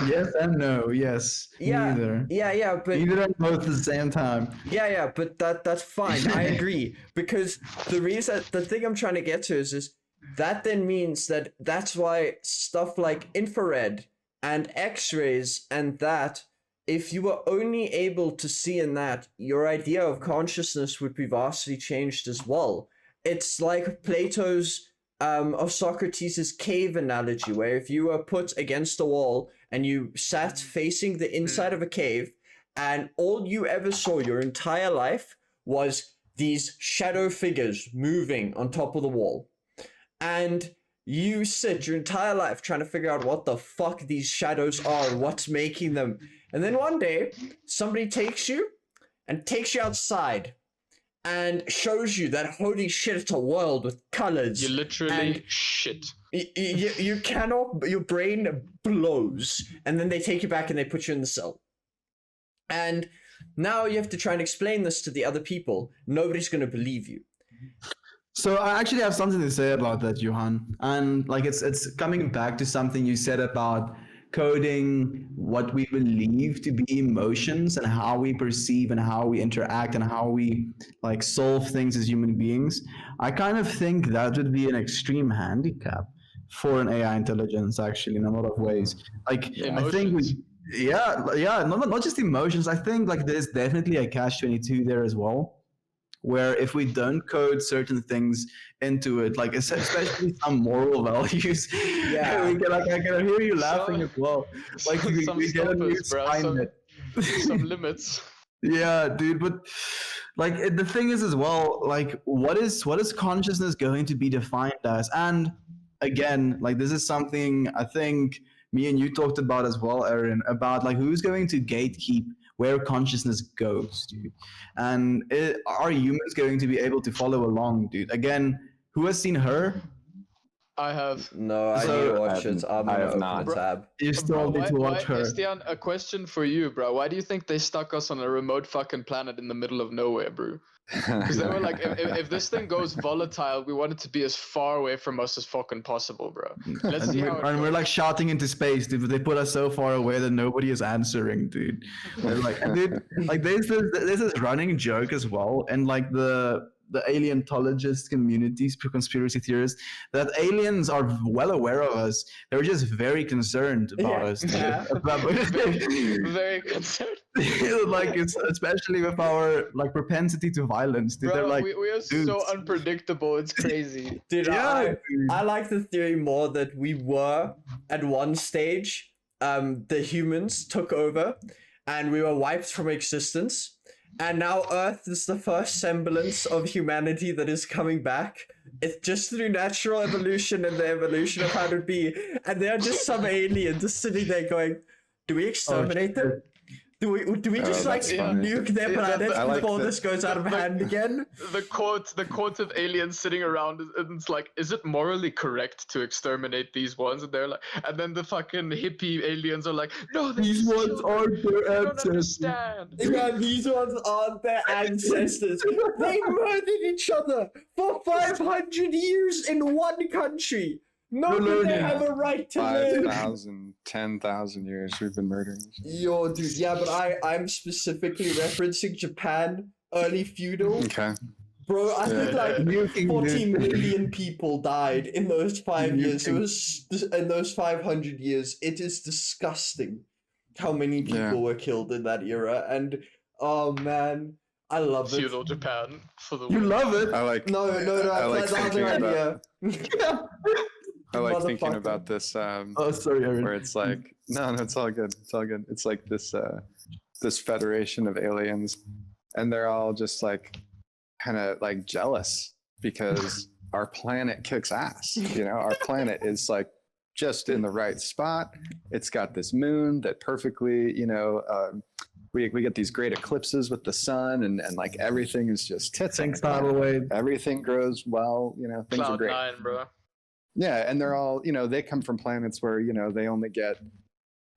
Yes and no. Yes. Yeah, Neither. yeah, but Neither and both at the same time. yeah, but that's fine. I agree, because the thing I'm trying to get to is that then means that that's why stuff like infrared and X-rays and that, if you were only able to see in that, your idea of consciousness would be vastly changed as well. It's like Plato's of Socrates' cave analogy, where if you were put against a wall and you sat facing the inside of a cave, and all you ever saw your entire life was these shadow figures moving on top of the wall. And you sit your entire life trying to figure out what the fuck these shadows are, what's making them. And then one day, somebody takes you outside and shows you that, holy shit, it's a world with colors. You literally shit. You cannot, your brain blows. And then they take you back and they put you in the cell. And now you have to try and explain this to the other people. Nobody's going to believe you. So I actually have something to say about that, Johan. And like it's coming back to something you said about coding what we believe to be emotions and how we perceive and how we interact and how we like solve things as human beings. I kind of think that would be an extreme handicap for an AI intelligence, actually, in a lot of ways. Like I think not just emotions. I think like there's definitely a catch-22 there as well, where if we don't code certain things into it, like especially some moral values, Yeah, we can, like, I can hear you laughing as well. Like we get a new assignment. Some limits. Yeah, dude, but like the thing is as well, like what is consciousness going to be defined as? And again, like this is something I think me and you talked about as well, Aaron, about like who's going to gatekeep where consciousness goes, dude. And are humans going to be able to follow along, dude? Again, who has seen Her? I have. no, I need to watch it. I'm I gonna have open not. a tab. You still need to watch Her. Hristian, a question for you, bro. Why do you think they stuck us on a remote fucking planet in the middle of nowhere, bro? Because they were like, if this thing goes volatile, we want it to be as far away from us as fucking possible, bro. Let's And see how it we're goes. like shouting into space, dude. But they put us so far away that nobody is answering, dude. They're like, dude, like there's this running joke as well, and like the alientologist communities, conspiracy theorists, that aliens are well aware of us. They're just very concerned about us. Yeah. Very concerned. Like it's especially with our like propensity to violence. Dude. They're Bro, like, we are so dudes. unpredictable. It's crazy. Dude, Yeah, I like the theory more that we were at one stage, the humans took over and we were wiped from existence. And now Earth is the first semblance of humanity that is coming back. It's just through natural evolution and the evolution of how to be. And they're just some alien just sitting there going, do we exterminate them? Do we just like that's funny. nuke their Yeah, planet I like before that. this goes out of hand again? The court of aliens sitting around, and it's like, is it morally correct to exterminate these ones? And they're like, and then the fucking hippie aliens are like, no, these ones aren't their you don't ancestors. understand. Yeah, these ones aren't their ancestors. They murdered each other for 500 years in one country. Nobody no. have a right to live. 5,000, 10,000 years we've been murdering each other. Yo, dude, yeah, but I'm specifically referencing Japan, early feudal. Okay. Bro, I think like Nuking, 40 dude. million people died in those 5 years. It was in those 500 years. It is disgusting how many people Yeah. were killed in that era. And oh man, I love it. Feudal Japan for the You win. love it. I like. No, I like that's the thinking other idea. I like thinking Motherfucker. about this. Oh, sorry, Aaron. Where it's like, no, it's all good. It's all good. It's like this this federation of aliens, and they're all just like kind of like jealous because our planet kicks ass. You know, our planet is like just in the right spot. It's got this moon that perfectly, you know, we get these great eclipses with the sun, and like everything is just tits. on Thanks, the planet. tidal wave. Everything grows well. You know, things are Cloud great. 9, bro. Yeah, and they're all, you know, they come from planets where, you know, they only get,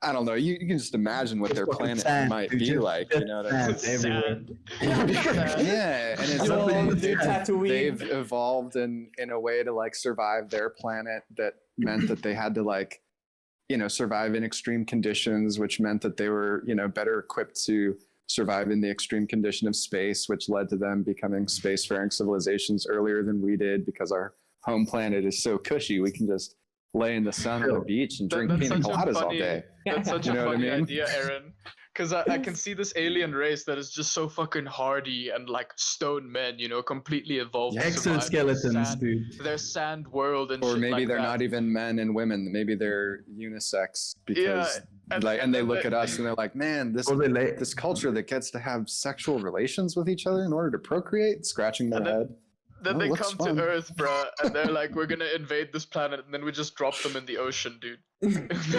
I don't know, you can just imagine what It's their fucking planet sand, might dude, be just like, you know what I mean? sand everywhere. Sand. Yeah, and it's Yo, something dude, Tatooine. they've evolved in a way to like survive their planet that meant that they had to like, survive in extreme conditions, which meant that they were, better equipped to survive in the extreme condition of space, which led to them becoming spacefaring civilizations earlier than we did because our home planet is so cushy. We can just lay in the sun on the beach and drink pina coladas all day. That's such You a know what I funny mean? idea, Aaron. Because I can see this alien race that is just so fucking hardy and like stone men, completely evolved. to survive Exoskeletons, sand- dude. Their sand world and Or shit maybe like they're that. not even men and women. Maybe they're unisex because and and they then look at us and they're like, man, this Or they lay. this culture that gets to have sexual relations with each other in order to procreate, scratching their And then- head. Then Oh, they looks come fun. to Earth, bruh, and they're like, we're gonna invade this planet, and then we just drop them in the ocean, dude. They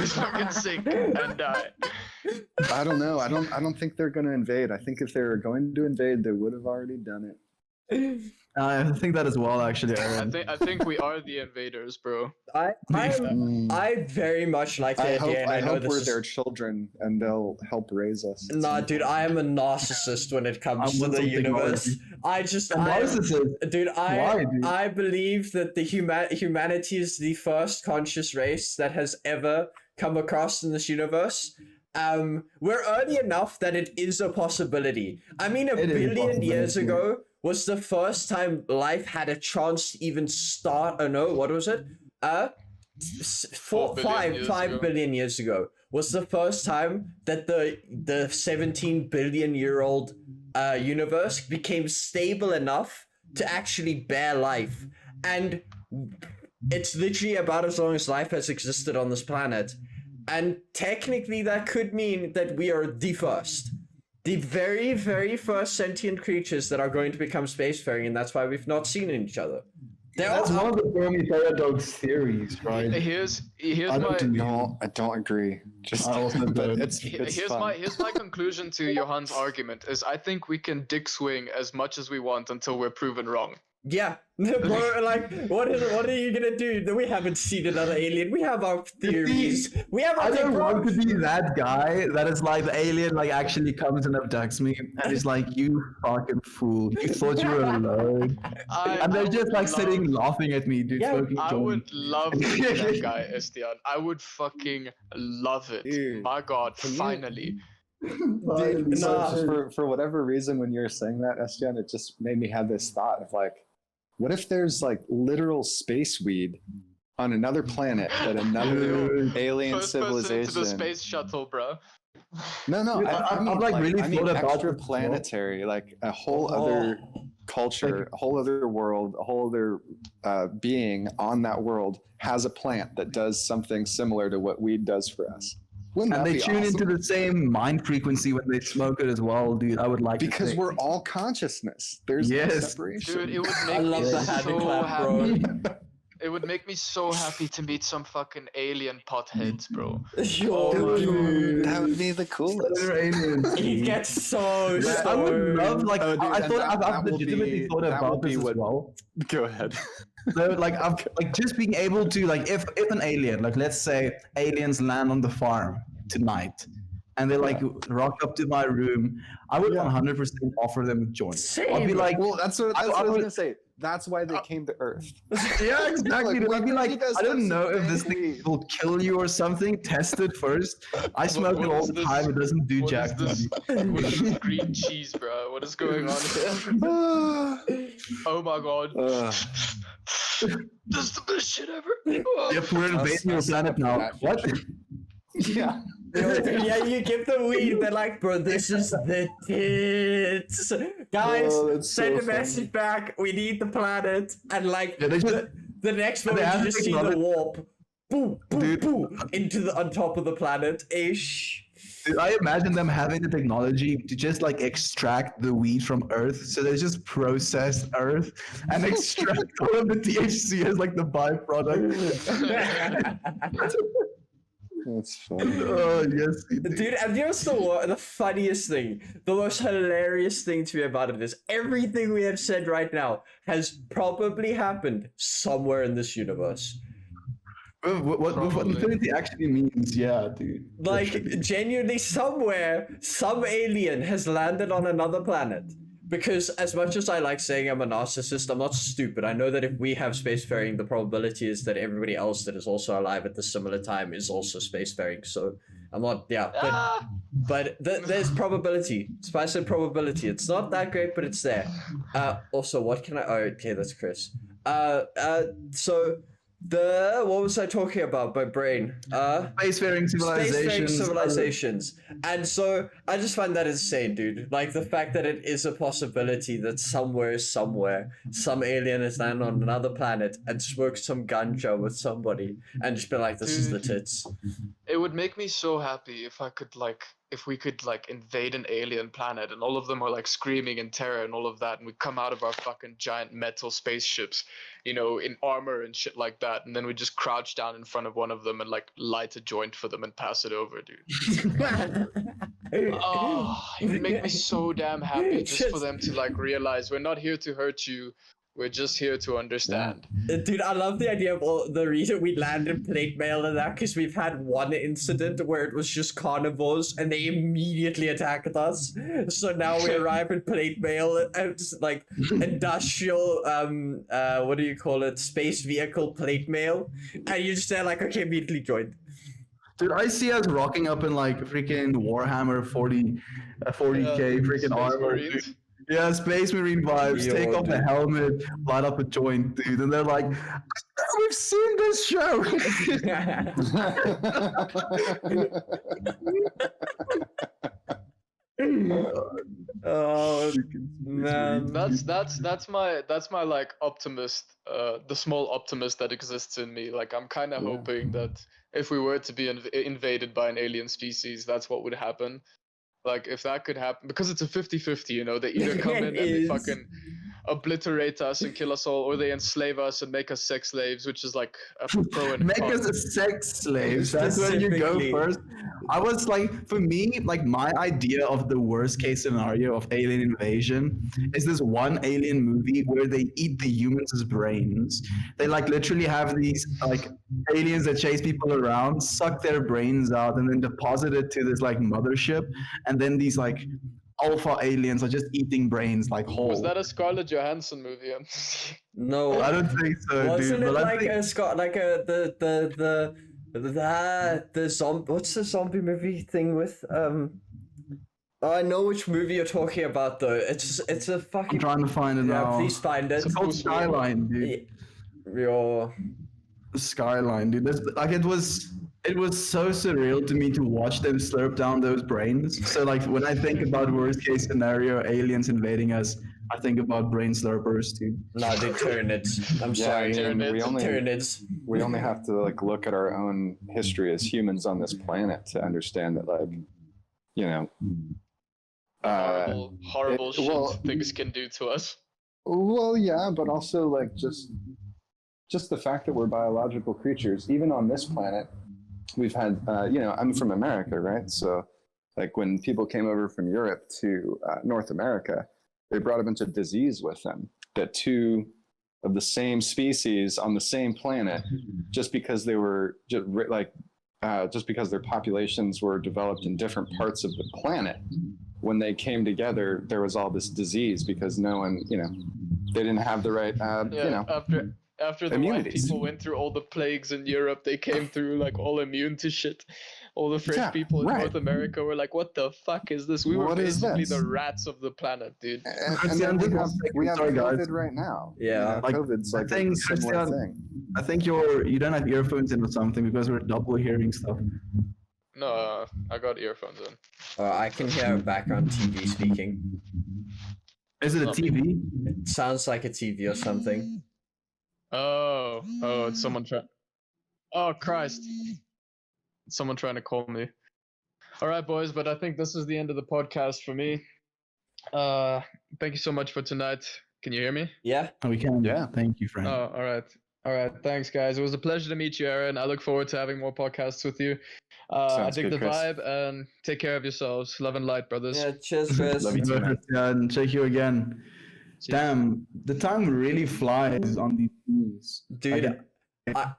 fucking sink and die. I don't know. I don't think they're going to invade. I think if they were going to invade, they would have already done it. I think that as well, actually, Aaron. I think we are the invaders, bro. I very much like the idea, and I know hope we're this their is. children and they'll help raise us. Nah, dude, I am a narcissist when it comes I to want the some universe. Narcissist. Dude, Why, dude? I believe that the humanity is the first conscious race that has ever come across in this universe. We're early enough that it is a possibility. I mean, a It is a billion years possibility. ago was the first time life had a chance to even start. Oh no, what was it? 4 billion years 5 ago. billion years ago was the first time that the 17 billion year old universe became stable enough to actually bear life. And it's literally about as long as life has existed on this planet. And technically that could mean that we are the first. The very, very first sentient creatures that are going to become spacefaring, and that's why we've not seen each other. That's one of the Fermi paradox theories, right? Here's I my I don't agree. Just I also but don't. it's here's fun. my conclusion to Johan's argument is I think we can dick swing as much as we want until we're proven wrong. Yeah, bro, like, what are you gonna do? We haven't seen another alien. We have our theories. We have our I don't want to theories. be that guy that is like the alien like actually comes and abducts me and is like, you fucking fool, you thought you were alone. And they're just like sitting laughing at me, dude. Yeah, smoking I joints. would love to be that guy, Estian. I would fucking love it. Dude, My God, can you- finally. Dude, Nah. for whatever reason, when you were saying that, Estienne, it just made me have this thought of like, what if there's like literal space weed on another planet that another alien First person civilization? to the space shuttle, bro. No, Dude, I I've, mean, like really I mean thought about extra this as well. planetary, like a whole other culture, a whole other world, a whole other being on that world has a plant that does something similar to what weed does for us. Wouldn't And that they be tune awesome? into the same mind frequency when they smoke it as well, dude. I would like to Because think. we're all consciousness. There's no Yes. separation. Dude, it would I make me love the hand so clap, bro. happy. It would make me so happy to meet some fucking alien potheads, bro. Yo, dude. That would be the coolest. They're aliens. He gets so Yeah, I would love, like, Oh, dude, I and thought that I've will legitimately be- thought that will about be this as what- well. Go ahead. So, like, I've like just being able to, like, if an alien, like, let's say aliens land on the farm tonight, and they like rock up to my room, I would 100% offer them a joint. I'd be Same. like, Well, that's what I was would- gonna say. That's why they came to Earth. yeah, exactly. Like, I'd be when like, you guys I don't have know some if this dang thing weed. will kill you or something. Test it first. I smoke what it all is the this- time. It doesn't do What jack. is to me. this? What is this green cheese, bro? What is going on here? Oh my God. This is the best shit ever. Yep, we're invading your Us planet now. that What? Yeah. Yeah, you give them weed, they're like, bro, this is the tits. Guys, Oh, that's send so a message back. We need the planet. And like, Yeah, they just- the next they moment, have you just to see the acknowledge- warp. Boom, boom, Dude. boom, into the on top of the planet. Ish. Dude, I imagine them having the technology to just like extract the weed from Earth. So they just process Earth and extract all of the THC as like the byproduct. That's funny. Oh yes, dude. Dude, and here's the funniest thing, the most hilarious thing to me about it is everything we have said right now has probably happened somewhere in this universe. What Probably. infinity actually means? Yeah, dude. Like, genuinely somewhere, some alien has landed on another planet, because as much as I like saying I'm a narcissist, I'm not stupid. I know that if we have spacefaring, the probability is that everybody else that is also alive at the similar time is also spacefaring. So I'm not, but there's probability. Spice and probability. It's not that great, but it's there. Also, what can I? Oh, okay, that's Chris. So what was I talking about? My brain. Spacefaring Spacefaring civilizations. civilizations. And so I just find that insane, dude. Like the fact that it is a possibility that somewhere, some alien has landed on another planet and smoked some ganja with somebody and just been like, this is the tits. It would make me so happy if we could invade an alien planet and all of them are like screaming in terror and all of that, and we come out of our fucking giant metal spaceships, you know, in armor and shit like that, and then we just crouch down in front of one of them and like light a joint for them and pass it over, dude. Oh, it would make me so damn happy just for them to like realize we're not here to hurt you. We're just here to understand. Dude, I love the idea of the reason we landed plate mail and that, because we've had one incident where it was just carnivores and they immediately attacked us. So now we arrive at plate mail and it's like industrial, what do you call it? Space vehicle plate mail. And you're just there like, okay, immediately joined. Dude, I see us rocking up in like freaking Warhammer 40k freaking armor. Dude. Yeah, Space Marine vibes. Yo, take off the helmet, light up a joint, dude. And they're like, we've seen this show. Oh man, that's my like optimist, the small optimist that exists in me. Like I'm kind of hoping that if we were to be invaded by an alien species, that's what would happen. Like if that could happen, because it's a 50-50, you know, they either come in and they fucking obliterate us and kill us all, or they enslave us and make us sex slaves, which is like a pro and make con. us a sex slaves. That's where you go first. I was like, for me, like my idea of the worst case scenario of alien invasion is this one alien movie where they eat the humans' brains. They like literally have these like aliens that chase people around, suck their brains out, and then deposit it to this like mothership, and then these like alpha aliens are just eating brains like whole. Was that a Scarlett Johansson movie? no, I don't think so, wasn't dude. it But like a Scott, like a the zombie? What's the zombie movie thing with I know which movie you're talking about though. It's a fucking. I'm trying to find it now. Please find it. It's called Skyline, dude. Your Skyline, dude. Like it was so surreal to me to watch them slurp down those brains. So like when I think about worst case scenario, aliens invading us, I think about brain slurpers too. No, they Tyranids. I'm sorry. Tyranids. We only have to like look at our own history as humans on this planet to understand that, like, you know, horrible shit things can do to us. Well, yeah, but also like just the fact that we're biological creatures, even on this planet. We've had, you know, I'm from America, right? So, like when people came over from Europe to North America, they brought a bunch of disease with them. That two of the same species on the same planet, just because they were just because their populations were developed in different parts of the planet, when they came together, there was all this disease because no one, you know, they didn't have the right, you know. After the white people went through all the plagues in Europe, they came through like all immune to shit. All the French people in North America were like, "What the fuck is this? We were basically the rats of the planet, dude." And then we have COVID right now. Yeah, you know, like, COVID's like a similar thing. I think you don't have earphones in or something because we're double hearing stuff. No, I got earphones in. I can hear a background TV speaking. Is it a TV? It sounds like a TV or something. Oh, it's someone trying. Oh Christ! It's someone trying to call me. All right, boys, but I think this is the end of the podcast for me. Thank you so much for tonight. Can you hear me? Yeah. Oh, we can. Yeah. Thank you, friend. Oh, all right. Thanks, guys. It was a pleasure to meet you, Aaron. I look forward to having more podcasts with you. I dig the vibe, and take care of yourselves. Love and light, brothers. Yeah. Cheers, Chris. Love you too, man. And check you again. Damn, the time really flies on these things. Dude,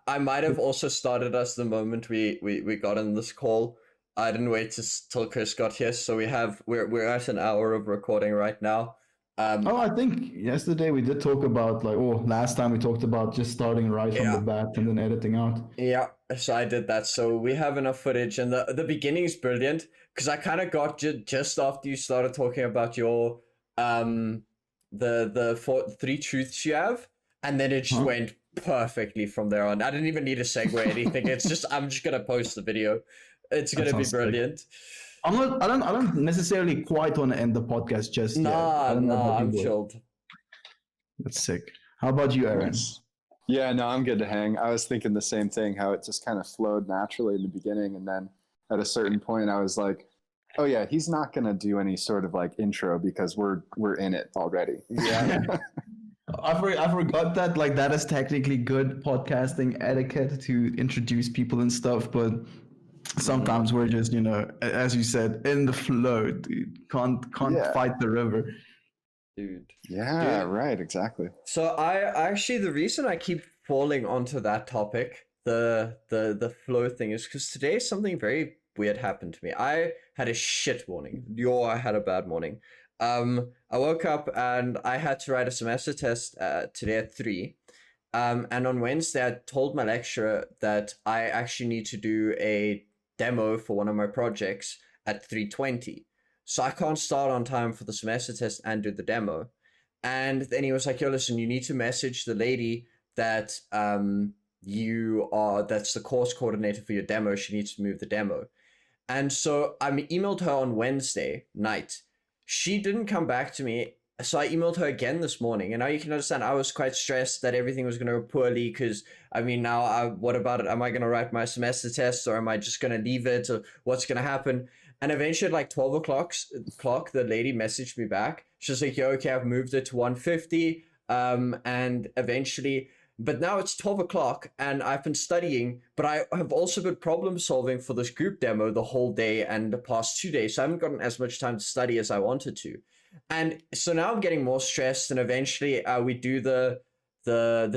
I might have also started us the moment we got in this call. I didn't wait till Chris got here, so we're at an hour of recording right now. Oh, I think yesterday we did talk about last time we talked about just starting right from the bat and then editing out. Yeah, so I did that. So we have enough footage, and the beginning is brilliant because I kind of got just after you started talking about your three truths you have, and then it just went perfectly from there on. I didn't even need to segue anything. It's just I'm just gonna post the video. It's gonna be brilliant. Sick. I don't necessarily quite want to end the podcast just yet. I'm chilled. That's sick. How about you, Aaron? Yeah, no, I'm good to hang. I was thinking the same thing, how it just kind of flowed naturally in the beginning. And then at a certain point, I was like, oh, yeah, he's not going to do any sort of like intro because we're in it already. Yeah. I forgot that like that is technically good podcasting etiquette to introduce people and stuff. But sometimes we're just, as you said, in the flow, dude. Can't fight the river. Dude. Yeah, right, exactly. So I actually, the reason I keep falling onto that topic, the flow thing, is because today something very weird happened to me. I had a shit morning. I had a bad morning. I woke up and I had to write a semester test today at 3. And on Wednesday, I told my lecturer that I actually need to do a demo for one of my projects at 3:20. So I can't start on time for the semester test and do the demo. And then he was like, yo, listen, you need to message the lady that that's the course coordinator for your demo. She needs to move the demo. And so I emailed her on Wednesday night. She didn't come back to me. So I emailed her again this morning. And now you can understand I was quite stressed that everything was going to go poorly because, what about it? Am I going to write my semester test or am I just going to leave it? Or what's going to happen? And eventually at like 12 o'clock, the lady messaged me back. She was like, yo, okay, I've moved it to 1:50. And eventually, but now it's 12 o'clock and I've been studying, but I have also been problem solving for this group demo the whole day and the past 2 days. So I haven't gotten as much time to study as I wanted to. And so now I'm getting more stressed, and eventually we do the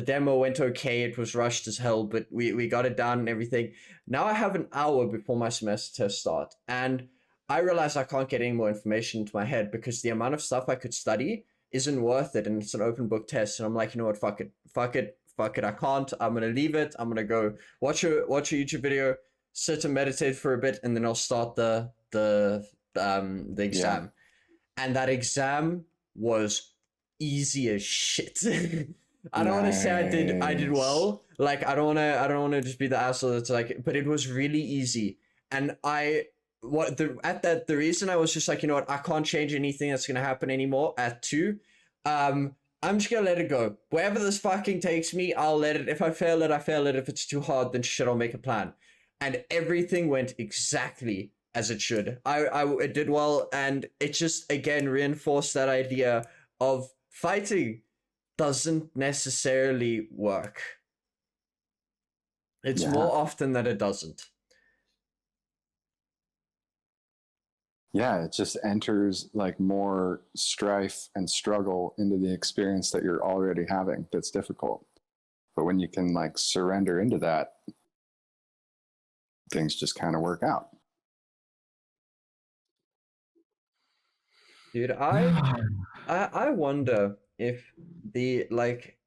demo went okay. It was rushed as hell, but we got it done and everything. Now I have an hour before my semester test start, and I realize I can't get any more information into my head because the amount of stuff I could study isn't worth it, and it's an open book test. And I'm like, you know what, fuck it. I can't. I'm gonna leave it. I'm gonna go watch a YouTube video, sit and meditate for a bit, and then I'll start the exam. Yeah. And that exam was easy as shit. I don't want to say I did well. Like I don't want to just be the asshole that's like, but it was really easy. And the reason I was just like, you know what, I can't change anything that's gonna happen anymore at 2. I'm just gonna let it go. Wherever this fucking takes me, I'll let it. If I fail it, I fail it. If it's too hard, then shit, I'll make a plan. And everything went exactly as it should. I did well, and it just again reinforced that idea of fighting doesn't necessarily work. It's more often that it doesn't. Yeah, it just enters like more strife and struggle into the experience that you're already having that's difficult. But when you can like surrender into that, things just kind of work out. Dude, I wonder if the like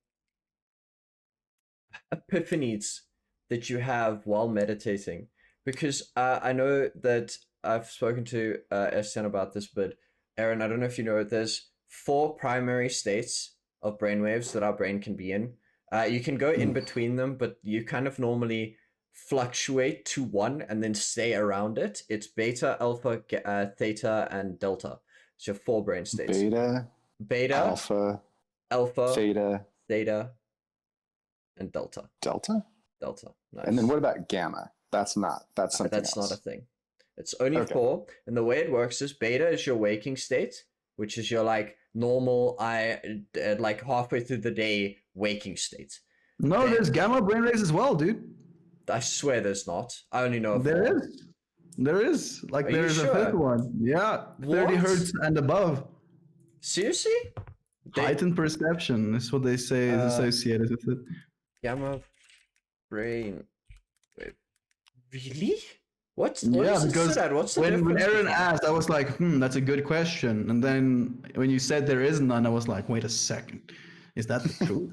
epiphanies that you have while meditating, because I know that I've spoken to Hristian about this, but Aaron, I don't know if you know, there's 4 primary states of brainwaves that our brain can be in. You can go in between them, but you kind of normally fluctuate to one and then stay around it. It's beta, alpha, theta, and delta. So 4 brain states. Beta, alpha, theta, and delta. Delta. Nice. And then what about gamma? That's something that's else. Not a thing. It's only 4. And the way it works is beta is your waking state, which is your like normal, like halfway through the day waking state. No, there's gamma brainwaves as well, dude. I swear there's not. I only know of 4. There is. There is. Like Are there's a 5th one. Yeah. 30 hertz and above. Seriously? Heightened perception is what they say is associated with it. Gamma brain wave. Really? What Yeah, is it because sit at? What's the when difference? Aaron between- asked, I was like, that's a good question. And then when you said there is none, I was like, wait a second. Is that the truth?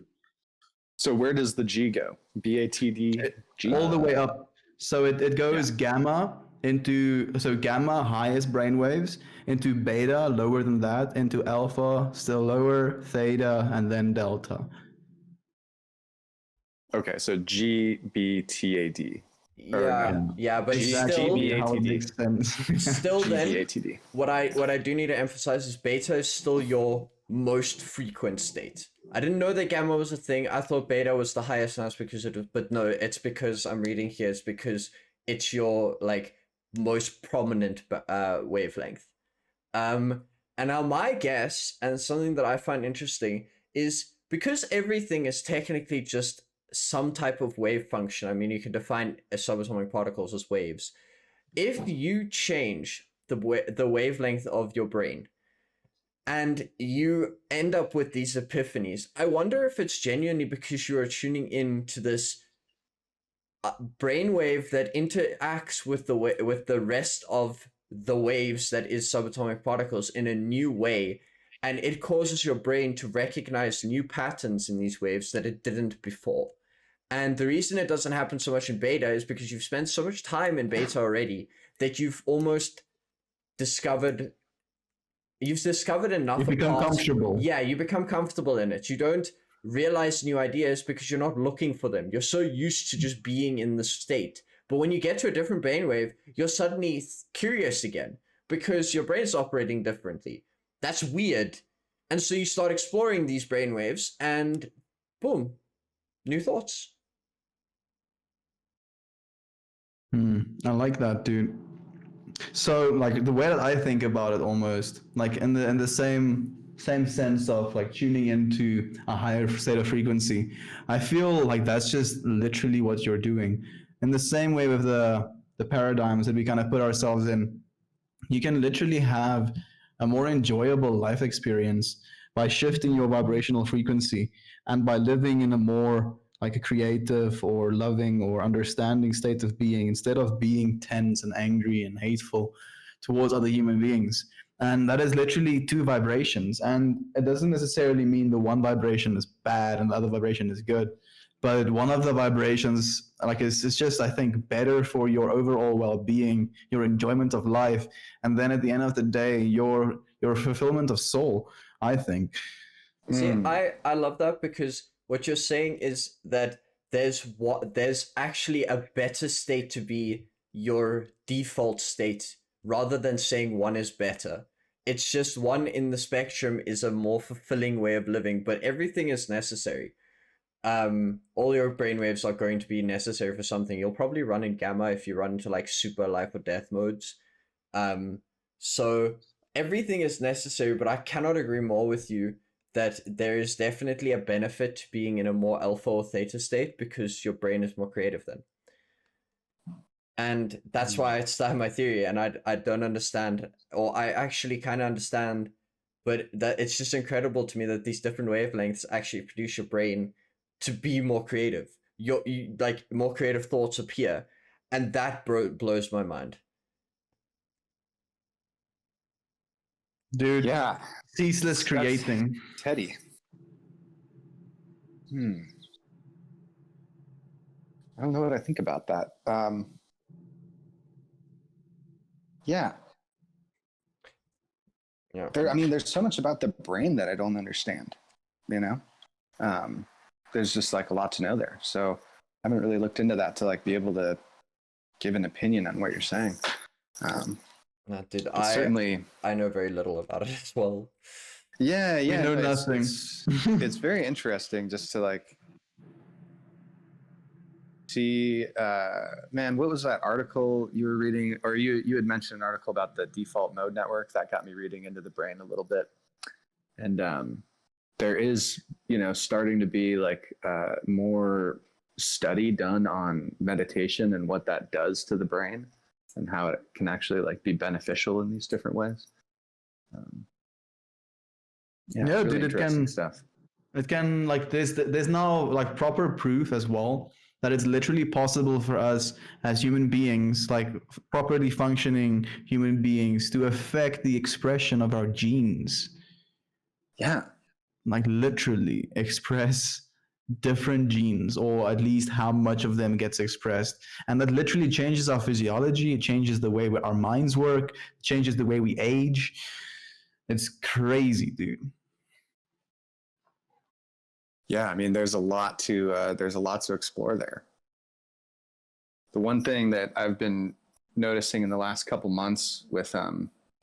So where does the G go? BATD G? All the way up. So it goes gamma gamma, highest brainwaves, into beta, lower than that, into alpha, still lower, theta, and then delta. Okay, so GBTAD. Yeah, but Exactly still, how it makes sense. still then, GBATD. what I do need to emphasize is beta is still your most frequent state. I didn't know that gamma was a thing. I thought beta was the highest, and that's because it was. But no, it's because I'm reading here. It's because it's your like most prominent wavelength. And now my guess, and something that I find interesting, is because everything is technically just some type of wave function. I mean, you can define subatomic particles as waves. If you change the wavelength of your brain, and you end up with these epiphanies, I wonder if it's genuinely because you are tuning in to this brainwave that interacts with the rest of the waves that is subatomic particles in a new way, and it causes your brain to recognize new patterns in these waves that it didn't before. And the reason it doesn't happen so much in beta is because you've spent so much time in beta already that you've almost discovered enough. You become comfortable. Yeah, you become comfortable in it. You don't realize new ideas because you're not looking for them. You're so used to just being in the state. But when you get to a different brainwave, you're suddenly curious again because your brain's operating differently. That's weird. And so you start exploring these brainwaves and boom, new thoughts. I like that, dude. So like the way that I think about it, almost like in the same sense of like tuning into a higher state of frequency, I feel like that's just literally what you're doing. In the same way with the paradigms that we kind of put ourselves in, you can literally have a more enjoyable life experience by shifting your vibrational frequency and by living in a more like a creative or loving or understanding state of being, instead of being tense and angry and hateful towards other human beings. And that is literally two vibrations. And it doesn't necessarily mean the one vibration is bad and the other vibration is good. But one of the vibrations, like, it's just, I think, better for your overall well-being, your enjoyment of life, and then at the end of the day, your fulfillment of soul, I think. See, I love that, because what you're saying is that there's actually a better state to be your default state, rather than saying one is better. It's just one in the spectrum is a more fulfilling way of living, but everything is necessary. All your brainwaves are going to be necessary for something. You'll probably run in gamma if you run into like super life or death modes. So everything is necessary, but I cannot agree more with you that there is definitely a benefit to being in a more alpha or theta state, because your brain is more creative then. And that's why I started my theory, and I don't understand, or I actually kind of understand, but that it's just incredible to me that these different wavelengths actually produce your brain to be more creative. You like more creative thoughts appear, and that blows my mind. Dude, Yeah. ceaseless creating. Teddy. I don't know what I think about that. Yeah. Yeah. There's so much about the brain that I don't understand, you know? There's just like a lot to know there. So I haven't really looked into that to like be able to give an opinion on what you're saying. No, dude, Certainly, I know very little about it as well. yeah, We know nothing. It's very interesting just to like see, man, what was that article you were reading, or you had mentioned an article about the default mode network that got me reading into the brain a little bit. And there is, starting to be like more study done on meditation and what that does to the brain and how it can actually like be beneficial in these different ways. Yeah, really dude, it can stuff. It can, like, there's now like proper proof as well that it's literally possible for us as human beings, like properly functioning human beings, to affect the expression of our genes. Yeah. Like literally express different genes, or at least how much of them gets expressed. And that literally changes our physiology. It changes the way our minds work, changes the way we age. It's crazy, dude. Yeah, I mean, there's a lot to explore there. The one thing that I've been noticing in the last couple months with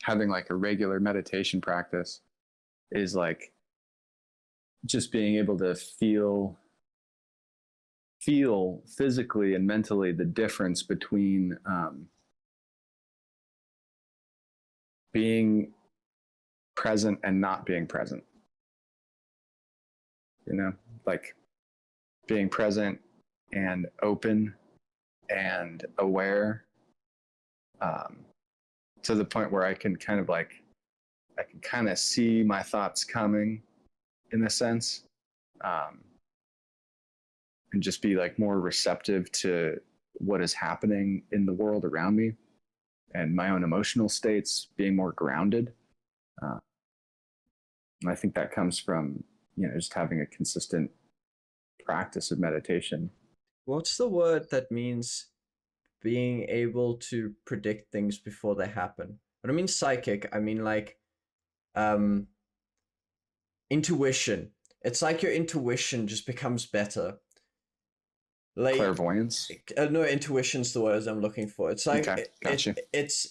having like a regular meditation practice is like just being able to feel physically and mentally the difference between being present and not being present. You know, like being present and open and aware, to the point where I can kind of see my thoughts coming, in a sense, and just be like more receptive to what is happening in the world around me and my own emotional states, being more grounded. And I think that comes from, just having a consistent practice of meditation. What's the word that means being able to predict things before they happen? I don't mean psychic, I mean like intuition. It's like your intuition just becomes better. Like Clairvoyance. No, intuition's the word I'm looking for. It's like Okay, gotcha. it's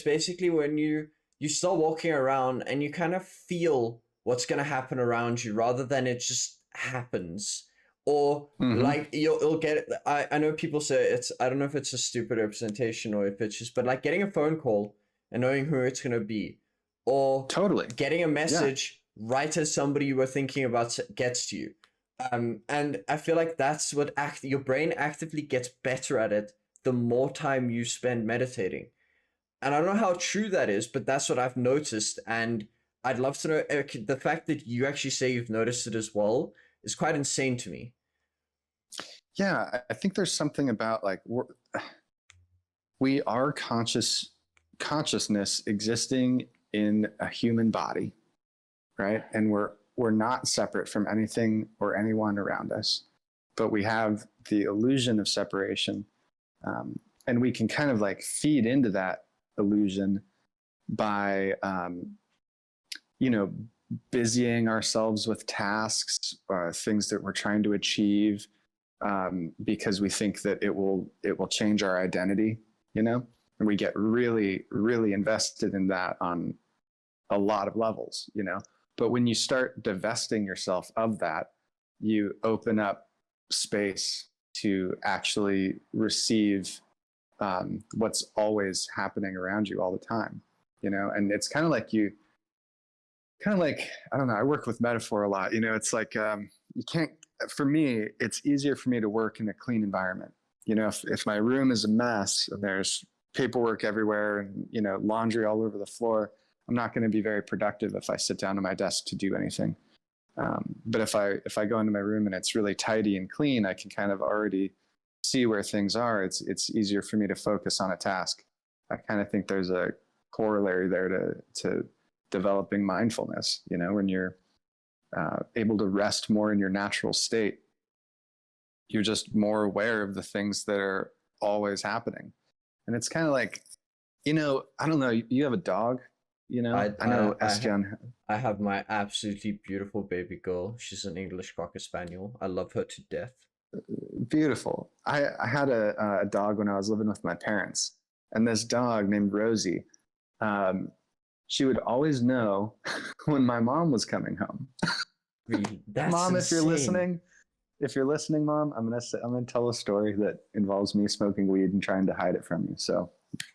basically when you start walking around and you kind of feel what's gonna happen around you rather than it just happens. Or like you'll get I know people say it's, I don't know if it's a stupid representation or if it's just, but like getting a phone call and knowing who it's gonna be, or Totally. getting a message right as somebody you were thinking about gets to you. And I feel like that's what your brain actively gets better at it the more time you spend meditating. And I don't know how true that is, but that's what I've noticed. And I'd love to know, the fact that you actually say you've noticed it as well is quite insane to me. Yeah, I think there's something about like we are consciousness existing in a human body, right? And we're not separate from anything or anyone around us, but we have the illusion of separation, and we can kind of like feed into that illusion by busying ourselves with tasks, things that we're trying to achieve, because we think that it will change our identity, and we get really, really invested in that on a lot of levels, But when you start divesting yourself of that, you open up space to actually receive what's always happening around you all the time, And it's kind of like I don't know. I work with metaphor a lot. It's like you can't. For me, it's easier for me to work in a clean environment. If my room is a mess and there's paperwork everywhere and laundry all over the floor, I'm not going to be very productive if I sit down at my desk to do anything. But if I go into my room and it's really tidy and clean, I can kind of already see where things are. It's easier for me to focus on a task. I kind of think there's a corollary there to developing mindfulness. When you're able to rest more in your natural state, you're just more aware of the things that are always happening. And it's kind of like, I don't know, you have a dog, I know Estian. I have my absolutely beautiful baby girl. She's an English Cocker Spaniel. I love her to death. Beautiful. I had a dog when I was living with my parents, and this dog named Rosie, she would always know when my mom was coming home. Really? That's Mom, insane. if you're listening, Mom, I'm gonna tell a story that involves me smoking weed and trying to hide it from you. So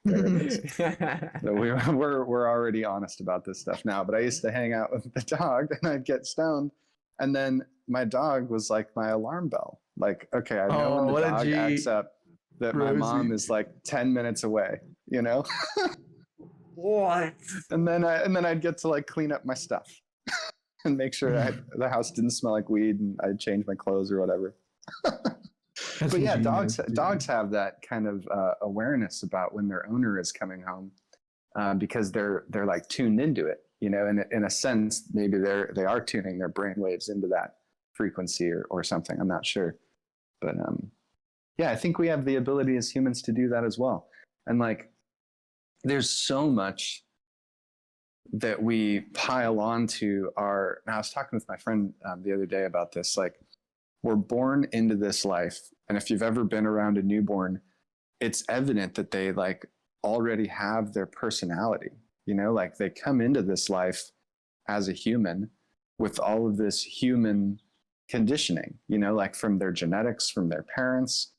there it is. So we're already honest about this stuff now. But I used to hang out with the dog, and I'd get stoned, and then my dog was like my alarm bell. Like, okay, I know when the dog acts up that Rosie. My mom is like 10 minutes away. What? And then I'd get to like clean up my stuff and make sure the house didn't smell like weed, and I'd change my clothes or whatever. But yeah, ingenious, dogs have that kind of awareness about when their owner is coming home, because they're like tuned into it. You know, in a sense, maybe they are tuning their brain waves into that frequency or something. I'm not sure, but yeah, I think we have the ability as humans to do that as well. And like, there's so much that we pile onto our. And I was talking with my friend the other day about this. Like, we're born into this life, and if you've ever been around a newborn, it's evident that they like already have their personality. You know, like they come into this life as a human with all of this human conditioning. You know, like from their genetics, from their parents.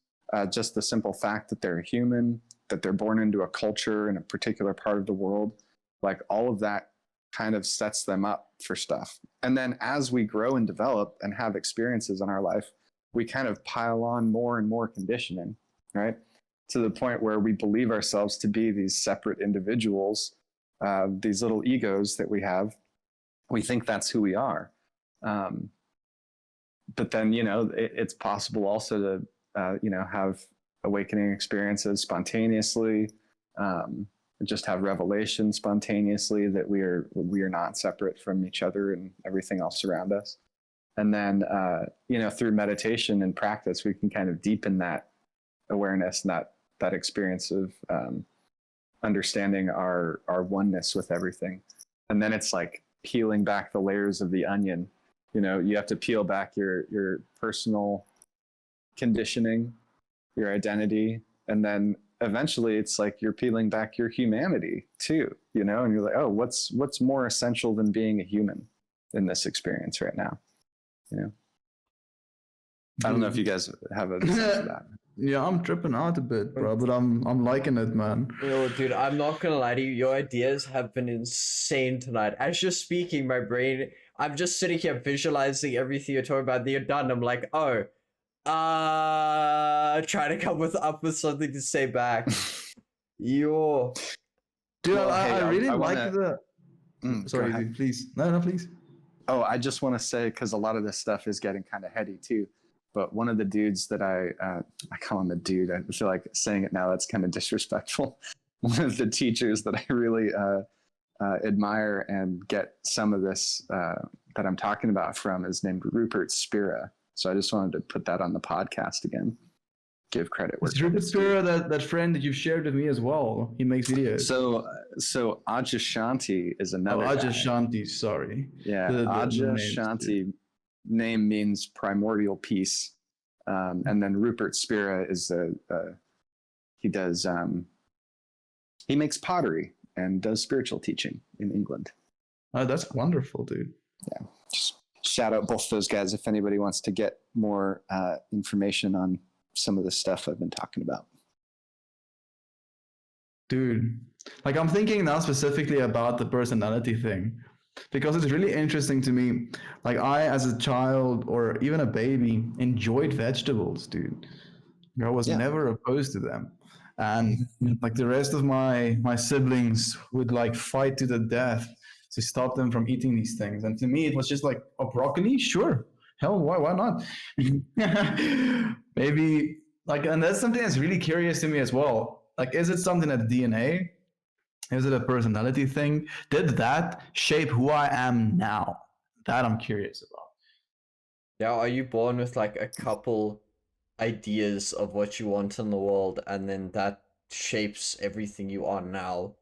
Just the simple fact that they're human, that they're born into a culture in a particular part of the world, like all of that kind of sets them up for stuff. And then as we grow and develop and have experiences in our life, we kind of pile on more and more conditioning, right? To the point where we believe ourselves to be these separate individuals, these little egos that we have. We think that's who we are. But then, you know, it's possible also to you know, have awakening experiences spontaneously, just have revelation spontaneously that we are not separate from each other and everything else around us. And then, you know, through meditation and practice, we can kind of deepen that awareness and that experience of understanding our oneness with everything. And then it's like peeling back the layers of the onion. You know, you have to peel back your personal conditioning, your identity, and then eventually it's like you're peeling back your humanity too, you know, and you're like, oh, what's more essential than being a human in this experience right now, you know? I don't know if you guys have a sense of that. Yeah, I'm tripping out a bit, bro, but I'm liking it, man. Yo, dude, I'm not gonna lie to you. Your ideas have been insane tonight. As you're speaking, my brain, I'm just sitting here visualizing everything you're talking about. Then you're done. I'm like, oh, try to come up with something to say back. Yo, Dude, Well, hey, I really I like wanna- the. Sorry, go ahead. dude, please. No, please. Oh, I just want to say, because a lot of this stuff is getting kind of heady too. But one of the dudes that I call him a dude. I feel like saying it now, that's kind of disrespectful. One of the teachers that I really admire and get some of this that I'm talking about from is named Rupert Spira. So I just wanted to put that on the podcast again. Give credit where It's Rupert credit's due. Spira, that friend that you've shared with me as well. He makes videos. So Adyashanti is another guy. Adyashanti, sorry. Yeah, The Adyashanti name means primordial peace, and then Rupert Spira is he makes pottery and does spiritual teaching in England. Oh, that's wonderful, dude. Yeah, just shout out both those guys if anybody wants to get more information on some of the stuff I've been talking about. Dude, like I'm thinking now specifically about the personality thing, because it's really interesting to me. Like I, as a child or even a baby, enjoyed vegetables, dude. I was never opposed to them. And like the rest of my siblings would like fight to the death to stop them from eating these things. And to me, it was just like, oh, broccoli? Sure. Hell, why not? Maybe like, and that's something that's really curious to me as well. Like, is it something that DNA? Is it a personality thing? Did that shape who I am now? That I'm curious about. yeah, are you born with like a couple ideas of what you want in the world, and then that shapes everything you are now?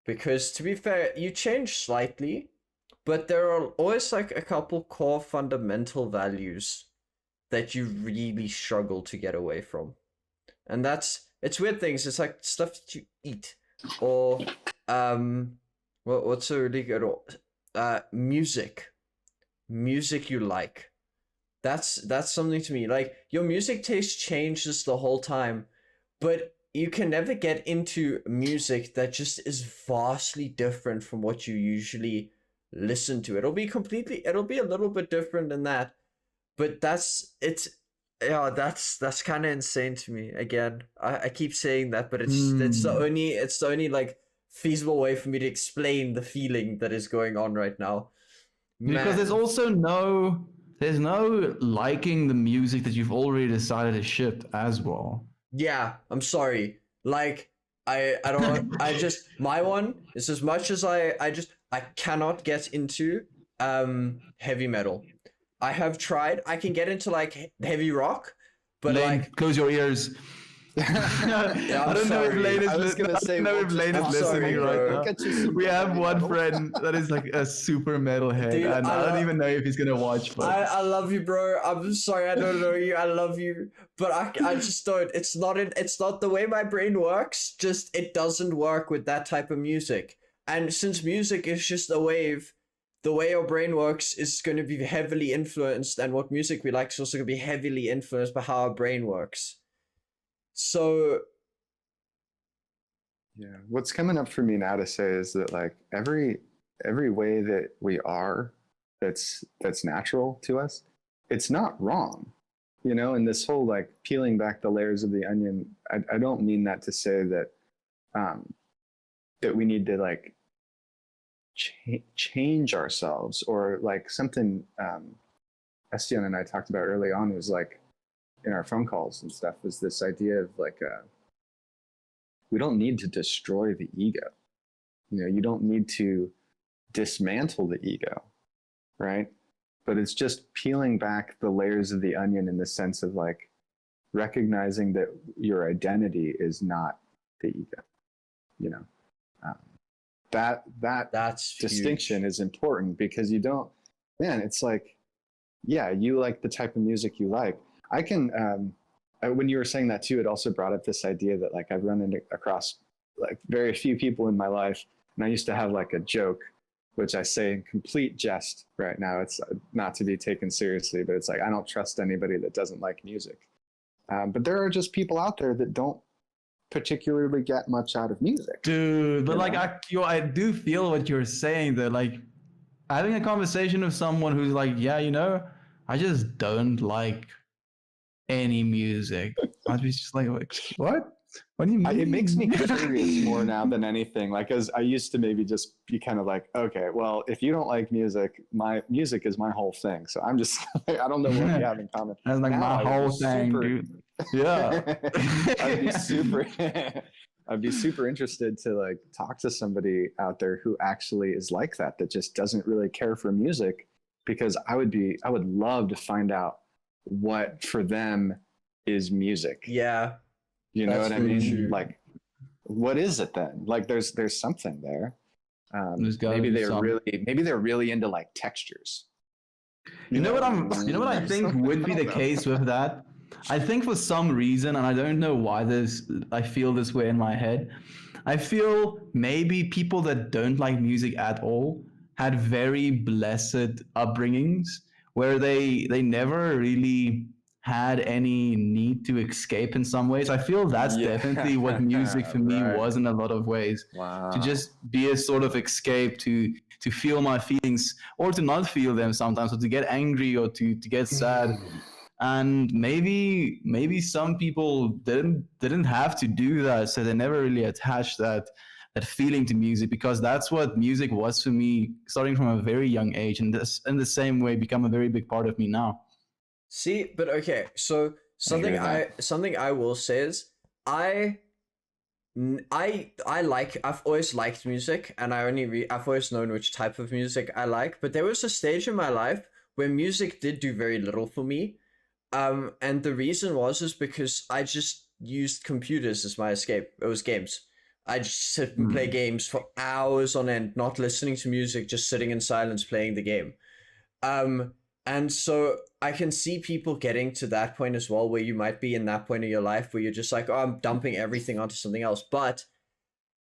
Because to be fair, you change slightly, but there are always like a couple core fundamental values that you really struggle to get away from. And it's weird things. It's like stuff that you eat, or what's a really good music you like. That's something to me. Like your music taste changes the whole time, but you can never get into music that just is vastly different from what you usually listen to. It'll be a little bit different than that, but that's kind of insane to me. Again, I keep saying that, but it's the only like feasible way for me to explain the feeling that is going on right now. Because there's also no there's no liking the music that you've already decided to ship as well. Yeah, I'm sorry. Like I don't I just my one is as much as I cannot get into heavy metal. I have tried. I can get into like heavy rock, but Lane, like close your ears. yeah, I don't know if sorry. Lane is, I was gonna say, I don't know well, if Lane is I'm listening sorry, right bro. now. We'll get you some We have heavy one metal. friend that is like a super metalhead, Dude, and I don't even know if he's gonna watch. But I love you, bro. I'm sorry I don't know you. I love you, but I just don't. It's not the way my brain works. Just it doesn't work with that type of music. And since music is just a wave, the way your brain works is going to be heavily influenced, and what music we like is also going to be heavily influenced by how our brain works. So Yeah, what's coming up for me now to say is that like every way that we are, that's natural to us, it's not wrong, you know. And this whole like peeling back the layers of the onion, I don't mean that to say that that we need to like change ourselves, or like something Hristian and I talked about early on was like in our phone calls and stuff, was this idea of like we don't need to destroy the ego. You know, you don't need to dismantle the ego, right? But it's just peeling back the layers of the onion in the sense of like recognizing that your identity is not the ego. You know, that that's distinction huge. is important, because you don't, man, it's like, yeah, you like the type of music you like. I can, when you were saying that too, it also brought up this idea that like I've run across like very few people in my life, and I used to have like a joke, which I say in complete jest right now. It's not to be taken seriously, but it's like I don't trust anybody that doesn't like music. But there are just people out there that don't particularly get much out of music, dude, but like know? I do feel what you're saying. That like having a conversation with someone who's like, yeah, you know, I just don't like any music. I'd be just like what? What do you mean? It makes me curious more now than anything. Like, as I used to maybe just be kind of like, okay, well, if you don't like music, my music is my whole thing. So I'm just, I don't know what we have in common. That's like Now, my whole thing, dude. Yeah. I'd be super, I'd be super interested to like talk to somebody out there who actually is like that, that just doesn't really care for music, because I would love to find out what for them is music. Yeah, You know that's what I very mean? true. Like, what is it then? Like, there's something there. Maybe they're really into like textures. You know what I think would be the case with that? I think for some reason, and I don't know why I feel this way in my head. I feel maybe people that don't like music at all had very blessed upbringings where they never really had any need to escape in some ways. I feel that's definitely what music for me right. was in a lot of ways. Wow. To just be a sort of escape, to feel my feelings, or to not feel them sometimes, or to get angry, or to get sad. And maybe some people didn't have to do that, so they never really attached that feeling to music, because that's what music was for me starting from a very young age, and this in the same way become a very big part of me now. See, but okay, so something I will say is I I've always liked music, and I've always known which type of music I like, but there was a stage in my life where music did do very little for me. And the reason is because I just used computers as my escape. It was games. I just sit and play games for hours on end, not listening to music, just sitting in silence playing the game. And so I can see people getting to that point as well, where you might be in that point of your life where you're just like, oh, I'm dumping everything onto something else. But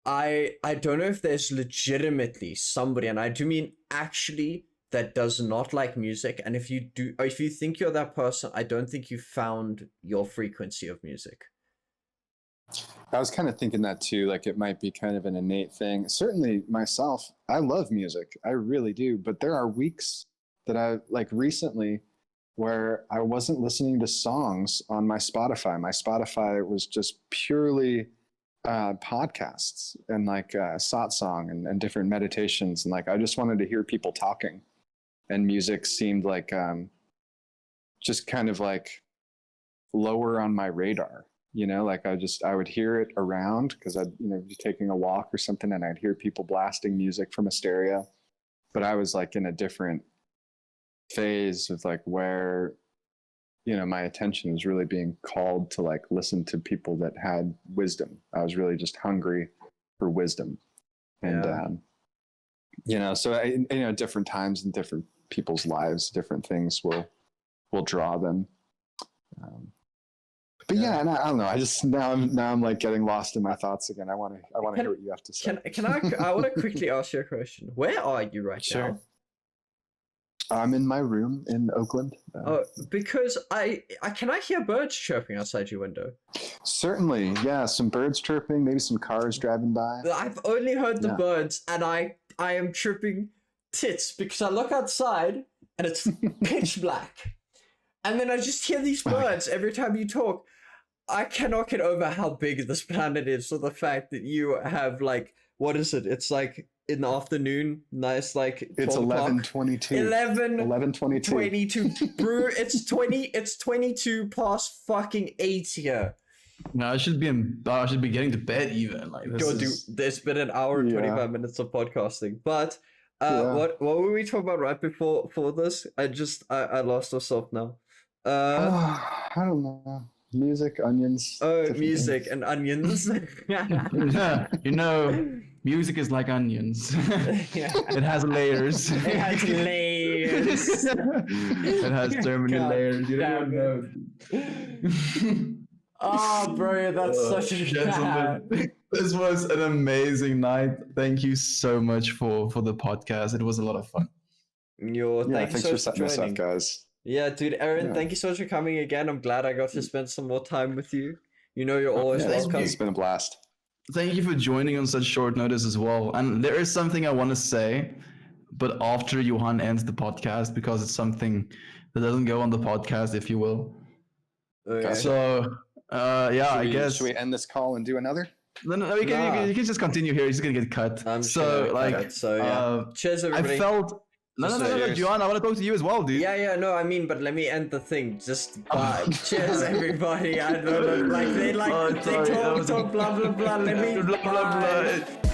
I don't know if there's legitimately somebody, and I do mean actually, that does not like music. And if you do, or if you think you're that person, I don't think you found your frequency of music. I was kind of thinking that too. Like, it might be kind of an innate thing. Certainly myself, I love music. I really do. But there are weeks that I like recently where I wasn't listening to songs on my Spotify. My Spotify was just purely podcasts and like satsang and different meditations. And like, I just wanted to hear people talking, and music seemed like just kind of like lower on my radar. You know, like I would hear it around because I'd, you know, be taking a walk or something, and I'd hear people blasting music from a stereo. But I was like in a different phase of like where, you know, my attention was really being called to like listen to people that had wisdom. I was really just hungry for wisdom. And, you know, so you know, different times in different people's lives, different things will draw them. But yeah, and I don't know. I just now I'm like getting lost in my thoughts again. I want to hear what you have to say. I want to quickly ask you a question. Where are you right now? I'm in my room in Oakland. Because can I hear birds chirping outside your window? Certainly, yeah. Some birds chirping, maybe some cars driving by. I've only heard the birds, and I am tripping tits because I look outside and it's pitch black, and then I just hear these birds every time you talk. I cannot get over how big this planet is, so the fact that you have like, what is it? It's like in the afternoon, nice like it's 11:22. 11:22. Brew, it's 22 past fucking 8 here. No, I should be getting to bed even. Like this Dude, it's been an hour and 25 minutes of podcasting. But what were we talking about right before this? I lost myself now. I don't know. Music, onions. Oh, music and onions. Yeah, you know, music is like onions. It has layers. It has layers. It has so many layers. You don't know. Oh, bro, that's such a gentleman. This was an amazing night. Thank you so much for the podcast. It was a lot of fun. Thanks for setting this up, guys. Yeah, dude, Aaron, thank you so much for coming again. I'm glad I got to spend some more time with you. You know, you're always welcome. It's been a blast. Thank you for joining on such short notice as well. And there is something I want to say, but after Johan ends the podcast, because it's something that doesn't go on the podcast, if you will. Okay. So, I guess. Should we end this call and do another? No, you can just continue here. It's just gonna get cut. Cheers, everybody. I felt. No, Johan, I want to talk to you as well, dude. Yeah, no, I mean, but let me end the thing. Just cheers, everybody. I don't know, like they talk, blah blah blah. Let me blah blah blah.